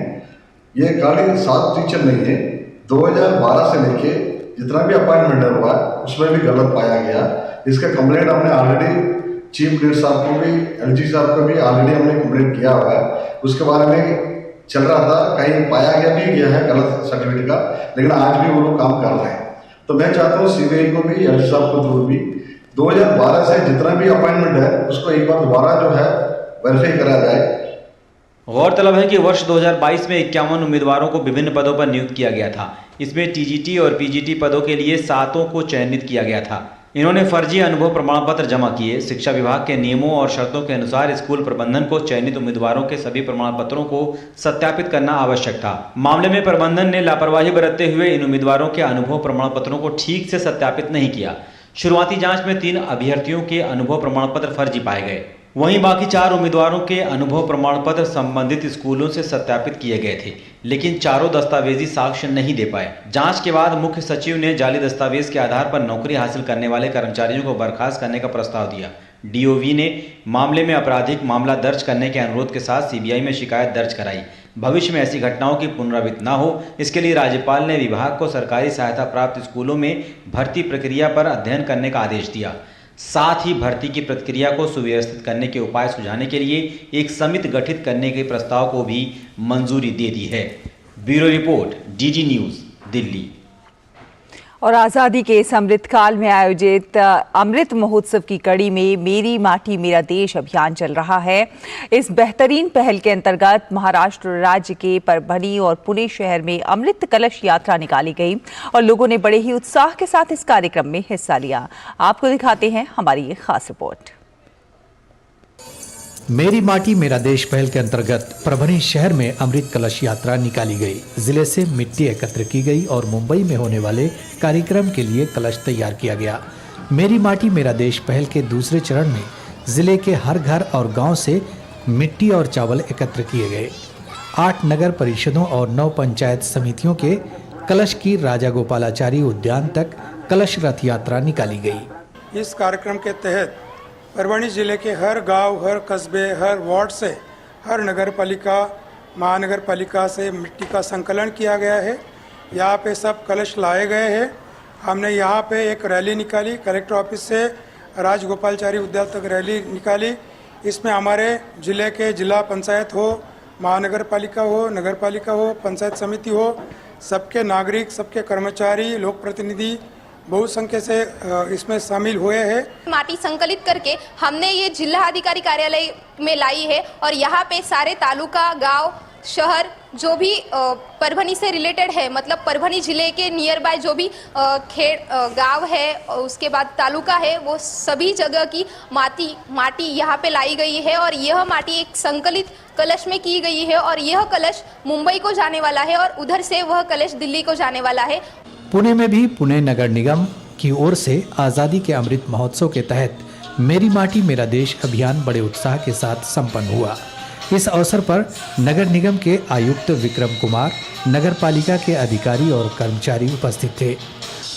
ये खाली 7 टीचर नहीं है, 2012 से लेके जितना भी अपॉइंटमेंट हुआ उसमें भी गलत पाया गया। इसका कंप्लेंट हमने ऑलरेडी चीफ मिनिस्टर साहब को भी एलजी साहब को भी ऑलरेडी हमने कंप्लेंट किया हुआ है। उसके बारे में चल रहा था, कहीं पाया गया है गलत सर्टिफिकेट का, लेकिन आज भी वो लोग काम कर रहे हैं। तो मैं चाहता हूँ सीबीआई को भी एलजी साहब को थ्रू भी 2012 से जितना भी अपॉइंटमेंट है उसको एक बार दोबारा जो है वेरीफाई करा जाए। गौरतलब है कि वर्ष 2022 में 51 उम्मीदवारों को विभिन्न पदों पर नियुक्त किया गया था। इसमें टीजीटी और पीजीटी पदों के लिए 7 को चयनित किया गया था। इन्होंने फर्जी अनुभव प्रमाण पत्र जमा किए। शिक्षा विभाग के नियमों और शर्तों के अनुसार स्कूल प्रबंधन को चयनित उम्मीदवारों के सभी प्रमाण पत्रों को सत्यापित करना आवश्यक था। मामले में प्रबंधन ने लापरवाही बरतते हुए इन उम्मीदवारों के अनुभव प्रमाण पत्रों को ठीक से सत्यापित नहीं किया। शुरुआती जांच में 3 अभ्यर्थियों के अनुभव प्रमाण पत्र फर्जी पाए गए। वहीं बाकी 4 उम्मीदवारों के अनुभव प्रमाण पत्र संबंधित स्कूलों से सत्यापित किए गए थे, लेकिन चारों दस्तावेजी साक्ष्य नहीं दे पाए। जांच के बाद मुख्य सचिव ने जाली दस्तावेज के आधार पर नौकरी हासिल करने वाले कर्मचारियों को बर्खास्त करने का प्रस्ताव दिया। डीओवी ने मामले में आपराधिक मामला दर्ज करने के अनुरोध के साथ सीबीआई में शिकायत दर्ज कराई। भविष्य में ऐसी घटनाओं की पुनरावृत्ति न हो, इसके लिए राज्यपाल ने विभाग को सरकारी सहायता प्राप्त स्कूलों में भर्ती प्रक्रिया पर अध्ययन करने का आदेश दिया। साथ ही भर्ती की प्रक्रिया को सुव्यवस्थित करने के उपाय सुझाने के लिए एक समिति गठित करने के प्रस्ताव को भी मंजूरी दे दी है। Bureau report, DD news, Delhi. और आज़ादी के इस अमृतकाल में आयोजित अमृत महोत्सव की कड़ी में मेरी माटी मेरा देश अभियान चल रहा है। इस बेहतरीन पहल के अंतर्गत महाराष्ट्र राज्य के परभणी और पुणे शहर में अमृत कलश यात्रा निकाली गई और लोगों ने बड़े ही उत्साह के साथ इस कार्यक्रम में हिस्सा लिया। आपको दिखाते हैं हमारी ये खास रिपोर्ट। मेरी माटी मेरा देश पहल के अंतर्गत परभणी शहर में अमृत कलश यात्रा निकाली गई। जिले से मिट्टी एकत्र की गई और मुंबई में होने वाले कार्यक्रम के लिए कलश तैयार किया गया। मेरी माटी मेरा देश पहल के दूसरे चरण में जिले के हर घर और गांव से मिट्टी और चावल एकत्र किए गए। 8 नगर परिषदों और 9 पंचायत समितियों के कलश की राजा गोपालाचारी उद्यान तक कलश रथ यात्रा निकाली गई। इस कार्यक्रम के तहत परभणी जिले के हर गांव, हर कस्बे, हर वार्ड से, हर नगर पालिका, महानगर पालिका से मिट्टी का संकलन किया गया है। यहाँ पे सब कलश लाए गए हैं। हमने यहाँ पे एक रैली निकाली, कलेक्टर ऑफिस से राजगोपालचारी उद्यान तक रैली निकाली। इसमें हमारे जिले के जिला पंचायत हो, महानगर पालिका हो, नगर पालिका हो, पंचायत समिति हो, सबके नागरिक, सबके कर्मचारी, लोक प्रतिनिधि बहुत संख्या से इसमें शामिल हुए हैं। माटी संकलित करके हमने ये जिला अधिकारी कार्यालय में लाई है और यहाँ पे सारे तालुका, गांव, शहर जो भी परभणी से रिलेटेड है, मतलब परभणी जिले के नियर बाय जो भी गांव है, उसके बाद तालुका है, वो सभी जगह की माटी यहाँ पे लाई गई है और यह माटी एक संकलित कलश में की गई है और यह कलश मुंबई को जाने वाला है और उधर से वह कलश दिल्ली को जाने वाला है। पुणे में भी पुणे नगर निगम की ओर से आज़ादी के अमृत महोत्सव के तहत मेरी माटी मेरा देश अभियान बड़े उत्साह के साथ संपन्न हुआ। इस अवसर पर नगर निगम के आयुक्त विक्रम कुमार, नगर पालिका के अधिकारी और कर्मचारी उपस्थित थे।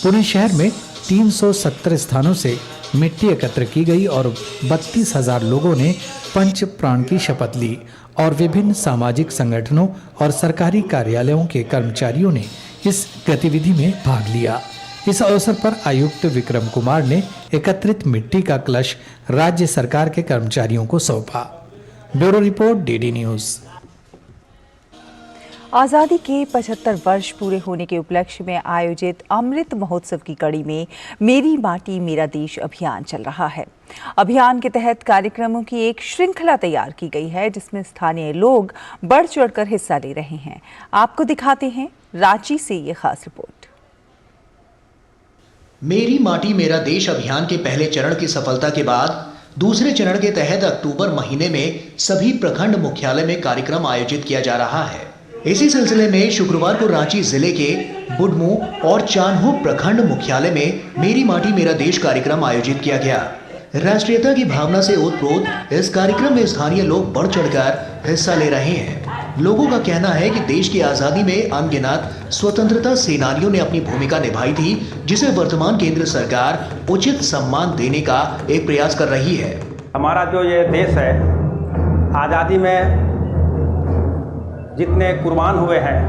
पुणे शहर में 370 स्थानों से मिट्टी एकत्र की गई और 32,000 लोगों ने पंच प्राण की शपथ ली और विभिन्न सामाजिक संगठनों और सरकारी कार्यालयों के कर्मचारियों ने इस गतिविधि में भाग लिया। इस अवसर पर आयुक्त विक्रम कुमार ने एकत्रित मिट्टी का कलश राज्य सरकार के कर्मचारियों को सौंपा। Bureau report, DD news. आज़ादी के 75 वर्ष पूरे होने के उपलक्ष्य में आयोजित अमृत महोत्सव की कड़ी में मेरी माटी मेरा देश अभियान चल रहा है। अभियान के तहत कार्यक्रमों की एक श्रृंखला तैयार की गई है जिसमें स्थानीय लोग बढ़ चढ़कर हिस्सा ले रहे हैं। आपको दिखाते हैं रांची से ये खास रिपोर्ट। मेरी माटी मेरा देश अभियान के पहले चरण की सफलता के बाद दूसरे चरण के तहत अक्टूबर महीने में सभी प्रखंड मुख्यालय में कार्यक्रम आयोजित किया जा रहा है। इसी सिलसिले में शुक्रवार को रांची जिले के बुढ़मू और चान्हो प्रखंड मुख्यालय में मेरी माटी मेरा देश कार्यक्रम आयोजित किया गया। राष्ट्रीयता की भावना से ओतप्रोत इस कार्यक्रम में स्थानीय लोग बढ़ चढ़कर हिस्सा ले रहे हैं। लोगों का कहना है कि देश की आजादी में अनगिनत स्वतंत्रता सेनानियों ने अपनी भूमिका निभाई थी, जिसे वर्तमान केंद्र सरकार उचित सम्मान देने का एक प्रयास कर रही है। हमारा जो ये देश है, आज़ादी में जितने कुर्बान हुए हैं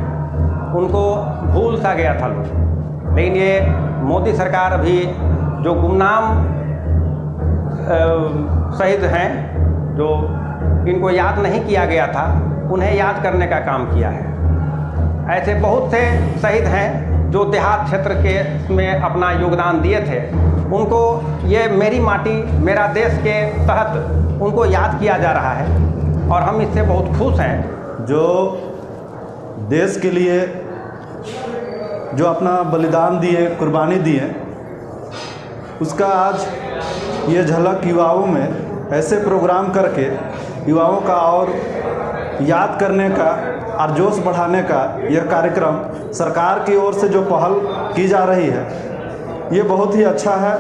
उनको भूल सा गया था लोग, लेकिन ये मोदी सरकार अभी जो गुमनाम शहीद हैं, जो इनको याद नहीं किया गया था, उन्हें याद करने का काम किया है। ऐसे बहुत से शहीद हैं जो देहात क्षेत्र के में अपना योगदान दिए थे, उनको ये मेरी माटी मेरा देश के तहत उनको याद किया जा रहा है और हम इससे बहुत खुश हैं। जो देश के लिए जो अपना बलिदान दिए, कुर्बानी दिए, उसका आज ये झलक युवाओं में ऐसे प्रोग्राम करके युवाओं का और याद करने का और जोश बढ़ाने का यह कार्यक्रम सरकार की ओर से जो पहल की जा रही है, ये बहुत ही अच्छा है।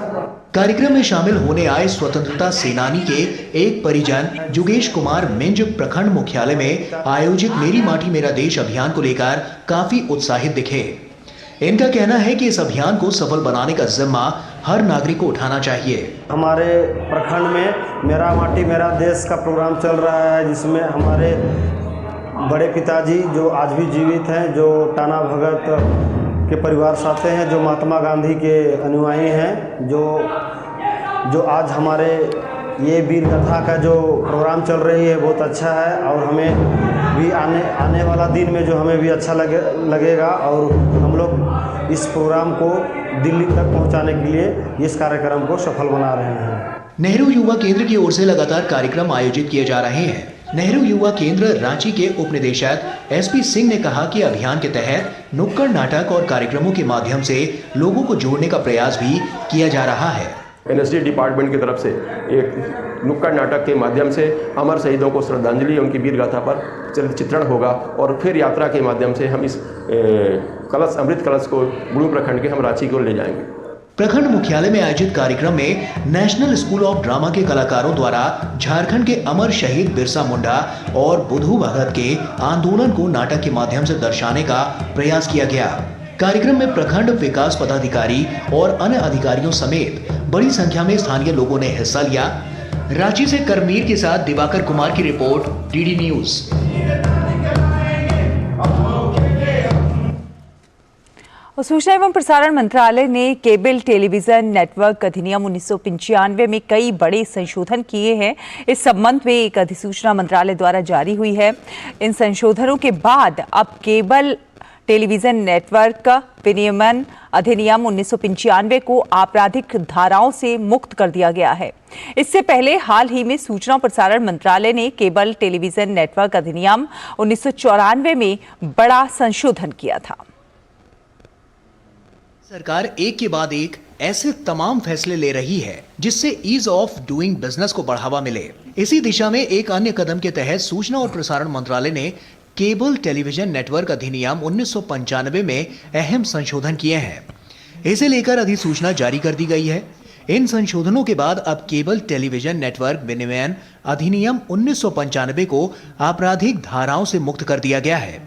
कार्यक्रम में शामिल होने आए स्वतंत्रता सेनानी के एक परिजन जुगेश कुमार मिंज प्रखंड मुख्यालय में आयोजित मेरी माटी मेरा देश अभियान को लेकर काफी उत्साहित दिखे। इनका कहना है कि इस अभियान को सफल बनाने का जिम्मा हर नागरिक को उठाना चाहिए। हमारे प्रखंड में मेरा माटी मेरा देश का प्रोग्राम चल रहा है, जिसमें हमारे बड़े पिताजी जो आज भी जीवित हैं, जो टाना भगत के परिवार से आते हैं, जो महात्मा गांधी के अनुयायी हैं, जो आज हमारे ये वीर गाथा का जो प्रोग्राम चल रही है बहुत अच्छा है और हमें भी आने वाला दिन में जो हमें भी अच्छा लगेगा और हम लोग इस प्रोग्राम को दिल्ली तक पहुंचाने के लिए इस कार्यक्रम को सफल बना रहे हैं। नेहरू युवा केंद्र की ओर से लगातार कार्यक्रम आयोजित किए जा रहे हैं। नेहरू युवा केंद्र रांची के उप निदेशक एसपी सिंह ने कहा कि अभियान के तहत नुक्कड़ नाटक और कार्यक्रमों के माध्यम से लोगों को जोड़ने का प्रयास भी किया जा रहा है। एनएसडी डिपार्टमेंट की तरफ से एक नुक्कड़ नाटक के माध्यम से अमर शहीदों को श्रद्धांजलि, उनकी वीर गाथा पर चित्रण होगा और फिर यात्रा के माध्यम से हम इस कलश अमृत कलश को बुढ़मू प्रखंड के हम रांची को ले जाएंगे। प्रखंड मुख्यालय में आयोजित कार्यक्रम में नेशनल स्कूल ऑफ ड्रामा के कलाकारों द्वारा झारखंड के अमर शहीद बिरसा मुंडा और बुधू भगत के आंदोलन को नाटक के माध्यम से दर्शाने का प्रयास किया गया। कार्यक्रम में प्रखंड विकास पदाधिकारी और अन्य अधिकारियों समेत बड़ी संख्या में स्थानीय लोगों ने हिस्सा लिया। रांची से करमीर के साथ दिवाकर कुमार की रिपोर्ट, डीडी न्यूज। सूचना एवं प्रसारण मंत्रालय ने केबल टेलीविजन नेटवर्क अधिनियम 1995 में कई बड़े संशोधन किए हैं। इस संबंध में एक अधिसूचना मंत्रालय द्वारा जारी हुई है। इन संशोधनों के बाद अब केबल टेलीविजन नेटवर्क विनियमन अधिनियम 1995 को आपराधिक धाराओं से मुक्त कर दिया गया है। इससे पहले हाल ही में सूचना और प्रसारण मंत्रालय ने केबल टेलीविजन नेटवर्क अधिनियम 1994 में बड़ा संशोधन किया था। सरकार एक के बाद एक ऐसे तमाम फैसले ले रही है जिससे ईज ऑफ डूइंग बिजनेस को बढ़ावा मिले। इसी दिशा में एक अन्य कदम के तहत सूचना और प्रसारण मंत्रालय ने केबल टेलीविजन नेटवर्क अधिनियम 1995 में अहम संशोधन किए हैं। इसे लेकर अधिसूचना जारी कर दी गई है। इन संशोधनों के बाद अब केबल टेलीविजन नेटवर्क विनियमन अधिनियम 1995 को आपराधिक धाराओं से मुक्त कर दिया गया है।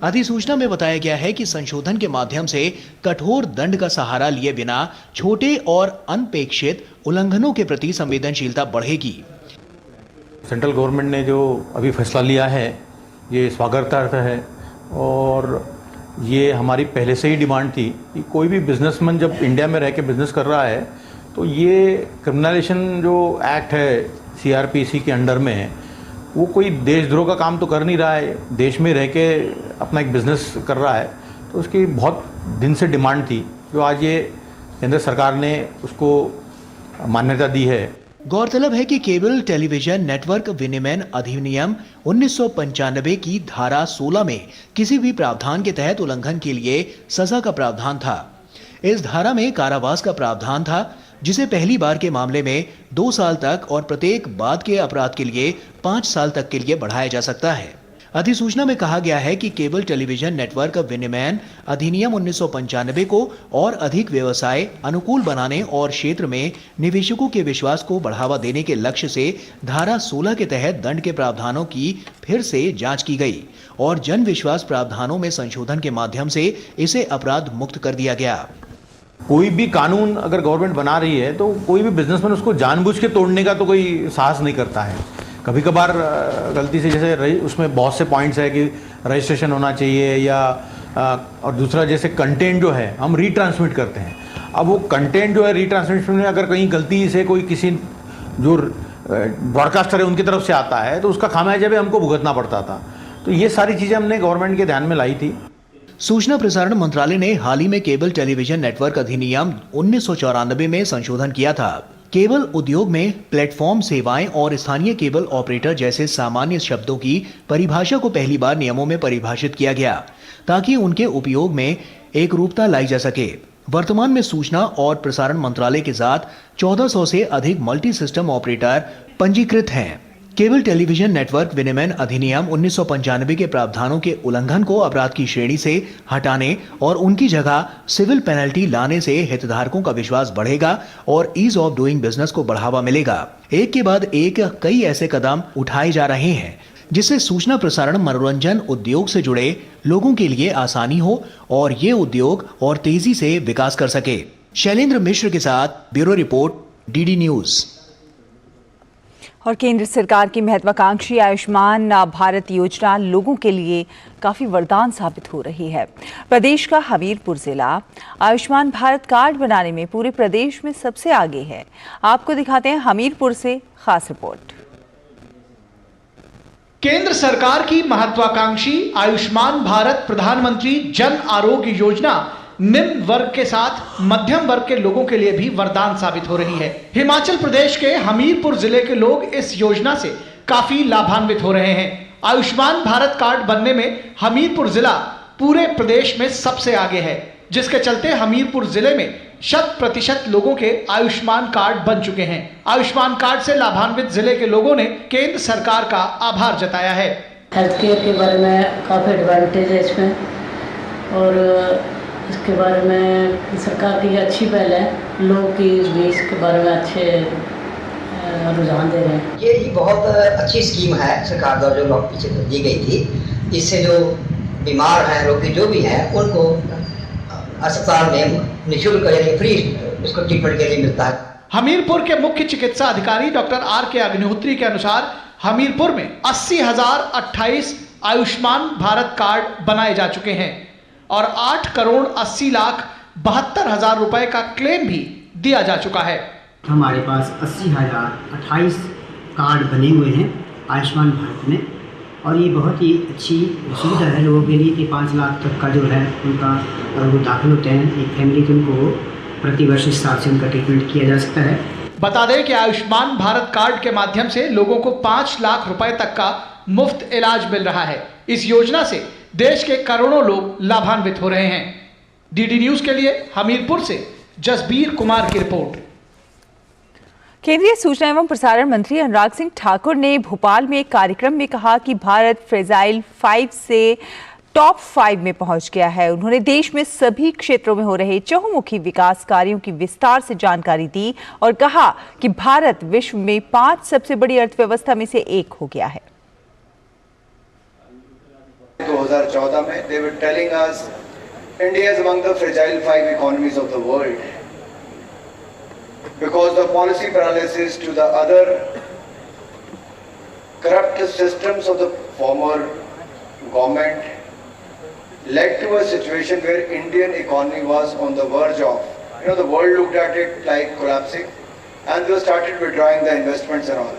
अधिसूचना में बताया गया है कि संशोधन के माध्यम से कठोर दंड का सहारा लिए बिना छोटे और अनपेक्षित उल्लंघनों के प्रति संवेदनशीलता बढ़ेगी। सेंट्रल गवर्नमेंट ने जो अभी फैसला लिया है ये स्वागतार्ह है और ये हमारी पहले से ही डिमांड थी कि कोई भी बिजनेसमैन जब इंडिया में रह के बिजनेस कर रहा है तो ये क्रिमिनलाइजेशन जो एक्ट है CRPC के अंडर में है, वो कोई देशद्रोह का काम तो कर नहीं रहा है, देश में रह के अपना एक बिजनेस कर रहा है। तो उसकी बहुत दिन से डिमांड थी जो आज ये केंद्र सरकार ने उसको मान्यता दी है। गौरतलब है कि केबल टेलीविजन नेटवर्क विनियमन अधिनियम 1995 की धारा 16 में किसी भी प्रावधान के तहत उल्लंघन के लिए सजा का प्रावधान था। इस धारा में कारावास का प्रावधान था, जिसे पहली बार के मामले में 2 साल तक और प्रत्येक बाद के अपराध के लिए 5 साल तक के लिए बढ़ाया जा सकता है। अधिसूचना में कहा गया है कि केबल टेलीविजन नेटवर्क विनियमन अधिनियम 1995 को और अधिक व्यवसाय अनुकूल बनाने और क्षेत्र में निवेशकों के विश्वास को बढ़ावा देने के लक्ष्य से धारा 16 के तहत दंड के प्रावधानों की फिर से जांच की गई और जन विश्वास प्रावधानों में संशोधन के माध्यम से इसे अपराध मुक्त कर दिया गया। कोई भी कानून अगर गवर्नमेंट बना रही है तो कोई भी बिजनेसमैन उसको जानबूझ के तोड़ने का तो कोई साहस नहीं करता है। कभी कभार गलती से जैसे उसमें बहुत से पॉइंट्स है कि रजिस्ट्रेशन होना चाहिए या और दूसरा जैसे कंटेंट जो है हम रीट्रांसमिट करते हैं। अब वो कंटेंट जो है रीट्रांसमिशन में अगर कहीं गलती से कोई किसी जो ब्रॉडकास्टर है उनकी तरफ से आता है तो उसका खामियाजा भी हमको भुगतना पड़ता था। तो ये सारी चीज़ें हमने गवर्नमेंट के ध्यान में लाई थी। सूचना प्रसारण मंत्रालय ने हाल ही में केबल टेलीविजन नेटवर्क अधिनियम 1994 में संशोधन किया था। केबल उद्योग में प्लेटफॉर्म सेवाएं और स्थानीय केबल ऑपरेटर जैसे सामान्य शब्दों की परिभाषा को पहली बार नियमों में परिभाषित किया गया ताकि उनके उपयोग में एकरूपता लाई जा सके। वर्तमान में सूचना और प्रसारण मंत्रालय के साथ 1400 से अधिक मल्टी सिस्टम ऑपरेटर पंजीकृत हैं। केबल टेलीविजन नेटवर्क विनियमन अधिनियम 1995 के प्रावधानों के उल्लंघन को अपराध की श्रेणी से हटाने और उनकी जगह सिविल पेनल्टी लाने से हितधारकों का विश्वास बढ़ेगा और ईज ऑफ डूइंग बिजनेस को बढ़ावा मिलेगा। एक के बाद एक कई ऐसे कदम उठाए जा रहे हैं जिससे सूचना प्रसारण मनोरंजन उद्योग से जुड़े लोगों के लिए आसानी हो और ये उद्योग और तेजी से विकास कर सके। शैलेंद्र मिश्र के साथ ब्यूरो रिपोर्ट, डीडी न्यूज। और केंद्र सरकार की महत्वाकांक्षी आयुष्मान भारत योजना लोगों के लिए काफी वरदान साबित हो रही है। प्रदेश का हमीरपुर जिला आयुष्मान भारत कार्ड बनाने में पूरे प्रदेश में सबसे आगे है। आपको दिखाते हैं हमीरपुर से खास रिपोर्ट। केंद्र सरकार की महत्वाकांक्षी आयुष्मान भारत प्रधानमंत्री जन आरोग्य योजना निम्न वर्ग के साथ मध्यम वर्ग के लोगों के लिए भी वरदान साबित हो रही है। हिमाचल प्रदेश के हमीरपुर जिले के लोग इस योजना से काफी लाभान्वित हो रहे हैं। आयुष्मान भारत कार्ड बनने में हमीरपुर जिला पूरे प्रदेश में सबसे आगे है, जिसके चलते हमीरपुर जिले में 100% लोगों के आयुष्मान कार्ड बन चुके हैं। आयुष्मान कार्ड से लाभान्वित जिले के लोगों ने केंद्र सरकार का आभार जताया है। हेल्थ केयर के बारे में काफी एडवांटेज है इसमें और इसके बारे में सरकार की अच्छी पहल है, लोग की भी इसके बारे में अच्छे रुझान दे रहे हैं। ये बहुत अच्छी स्कीम है सरकार द्वारा जो पीछे दी गई थी। इससे जो बीमार हैं, रोगी जो भी हैं, उनको अस्पताल में निःशुल्क यानी फ्री उसको ट्रीटमेंट के लिए मिलता है। हमीरपुर के मुख्य चिकित्सा अधिकारी डॉक्टर R.K. अग्निहोत्री के अनुसार हमीरपुर में 80,028 आयुष्मान भारत कार्ड बनाए जा चुके हैं और 8,80,72,000 रुपए का क्लेम भी दिया जा चुका है। हमारे पास 80,028 कार्ड बने हुए हैं आयुष्मान भारत में, और ये बहुत ही अच्छी सुविधा है लोगों के लिए कि 5 लाख तक का जो है उनका, अगर वो दाखिल होते हैं एक फैमिली, तो उनको प्रतिवर्ष इस हिसाब से उनका ट्रीटमेंट किया जा सकता है। बता दें कि आयुष्मान भारत कार्ड के माध्यम से लोगों को 5 लाख रुपए तक का मुफ्त इलाज मिल रहा है। इस योजना से देश के करोड़ों लोग लाभान्वित हो रहे हैं। डीडी न्यूज के लिए हमीरपुर से जसबीर कुमार की रिपोर्ट। केंद्रीय सूचना एवं प्रसारण मंत्री अनुराग सिंह ठाकुर ने भोपाल में एक कार्यक्रम में कहा कि भारत फ्रेजाइल 5 से टॉप 5 में पहुंच गया है। उन्होंने देश में सभी क्षेत्रों में हो रहे चहुमुखी विकास कार्यों की विस्तार से जानकारी दी और कहा कि भारत विश्व में 5 सबसे बड़ी अर्थव्यवस्था में से एक हो गया है। 2014 में they were telling us India is among the fragile 5 economies of the world because the policy paralysis to the other corrupt systems of the former government led to a situation where Indian economy was on the verge of, the world looked at it like collapsing and they started withdrawing the investments and all.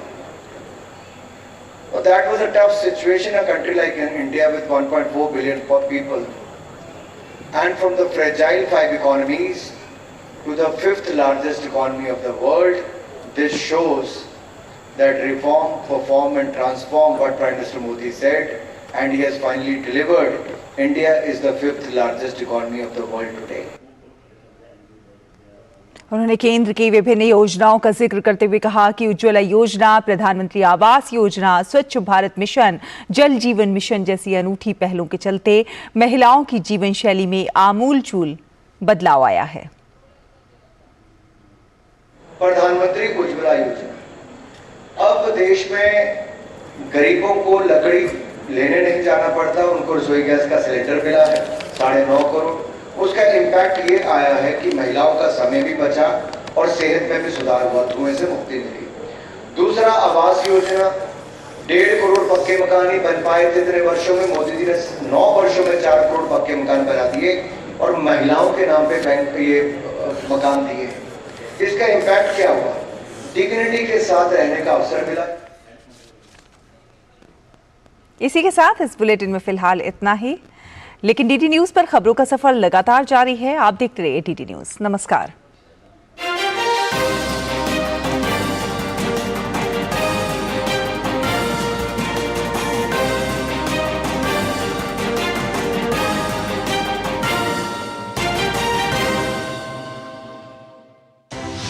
So that was a tough situation, a country like India with 1.4 billion people. And from the fragile 5 economies to the 5th largest economy of the world, this shows that reform, perform and transform what Prime Minister Modi said, and he has finally delivered. India is the 5th largest economy of the world today. उन्होंने केंद्र की विभिन्न योजनाओं का जिक्र करते हुए कहा कि उज्ज्वला योजना, प्रधानमंत्री आवास योजना, स्वच्छ भारत मिशन, जल जीवन मिशन जैसी अनूठी पहलों के चलते महिलाओं की जीवन शैली में आमूलचूल बदलाव आया है। प्रधानमंत्री उज्ज्वला योजना, अब देश में गरीबों को लकड़ी लेने नहीं जाना पड़ता, उनको रसोई गैस का सिलेंडर मिला है 9.5 करोड़। उसका इम्पैक्ट ये आया है कि महिलाओं का समय भी बचा और सेहत में भी सुधार हुआ, धुएं से मुक्ति मिली। दूसरा, आवास योजना, 1.5 करोड़ पक्के मकान ही बन पाए थे इतने वर्षों में, मोदी जी ने 9 वर्षों में 4 करोड़ पक्के मकान बना दिए और महिलाओं के नाम पे बैंक ये मकान दिए। इसका इम्पैक्ट क्या हुआ? डिग्निटी के साथ रहने का अवसर मिला। इसी के साथ इस बुलेटिन में फिलहाल इतना ही, लेकिन डीडी न्यूज पर खबरों का सफर लगातार जारी है। आप देखते रहिए डीडी न्यूज। नमस्कार।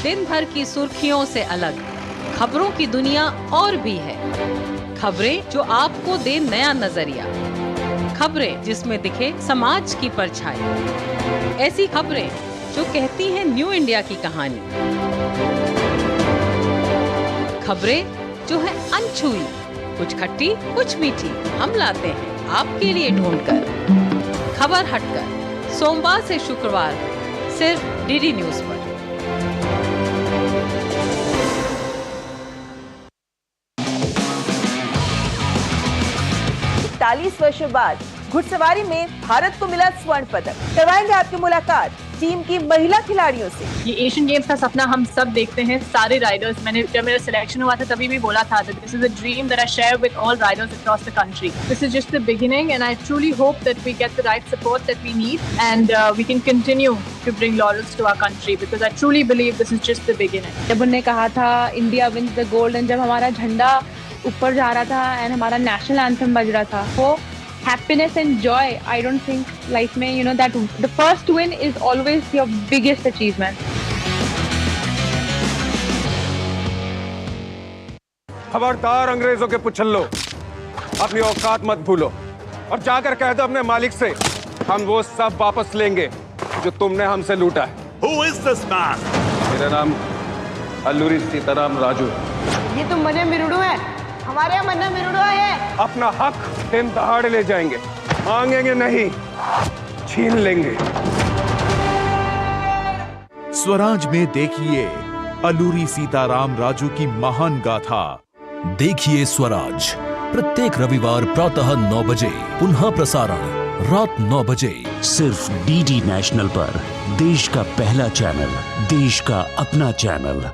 दिन भर की सुर्खियों से अलग खबरों की दुनिया और भी है। खबरें जो आपको दे नया नजरिया, खबरें जिसमें दिखे समाज की परछाई, ऐसी खबरें जो कहती हैं न्यू इंडिया की कहानी, खबरें जो है अनछुई, कुछ खट्टी कुछ मीठी, हम लाते हैं आपके लिए ढूंढकर। खबर हटकर सोमवार से शुक्रवार सिर्फ डीडी न्यूज पर। 40 वर्षों बाद घुड़सवारी में भारत को मिला स्वर्ण पदक। करवाएंगे आपकी मुलाकात टीम की महिला खिलाड़ियों से। ये एशियन गेम्स का सपना हम सब देखते हैं, सारे राइडर्स। जब मेरा सिलेक्शन हुआ था तभी भी बोला था that this is a dream that I share with all riders across the country. This is just the beginning and I truly hope that we get the right support that we need and we can continue to bring laurels to our country because I truly believe this is just the beginning. जब उन्होंने कहा था India wins the gold एंड जब हमारा झंडा ऊपर जा रहा था एंड हमारा नेशनल एंथम बज रहा था, वो happiness and joy, I don't think life में that the first win is always your biggest achievement. खबरदार अंग्रेजों के पुछल्लो, अपनी औकात मत भूलो और जाकर कह दो अपने मालिक से हम वो सब वापस लेंगे जो तुमने हमसे लूटा है। Who is this man? मेरा नाम अल्लूरी सीताराम राजू। ये तो मन्ना मिरुडू है, हमारे यहाँ मन्ना मिरुडू है। अपना हक दिन दहाड़े ले जाएंगे, मांगेंगे नहीं, छीन लेंगे। स्वराज में देखिए अल्लूरी सीताराम राजू की महान गाथा। देखिए स्वराज प्रत्येक रविवार प्रातः 9 बजे, पुनः प्रसारण रात 9 बजे, सिर्फ डीडी नेशनल पर। देश का पहला चैनल, देश का अपना चैनल।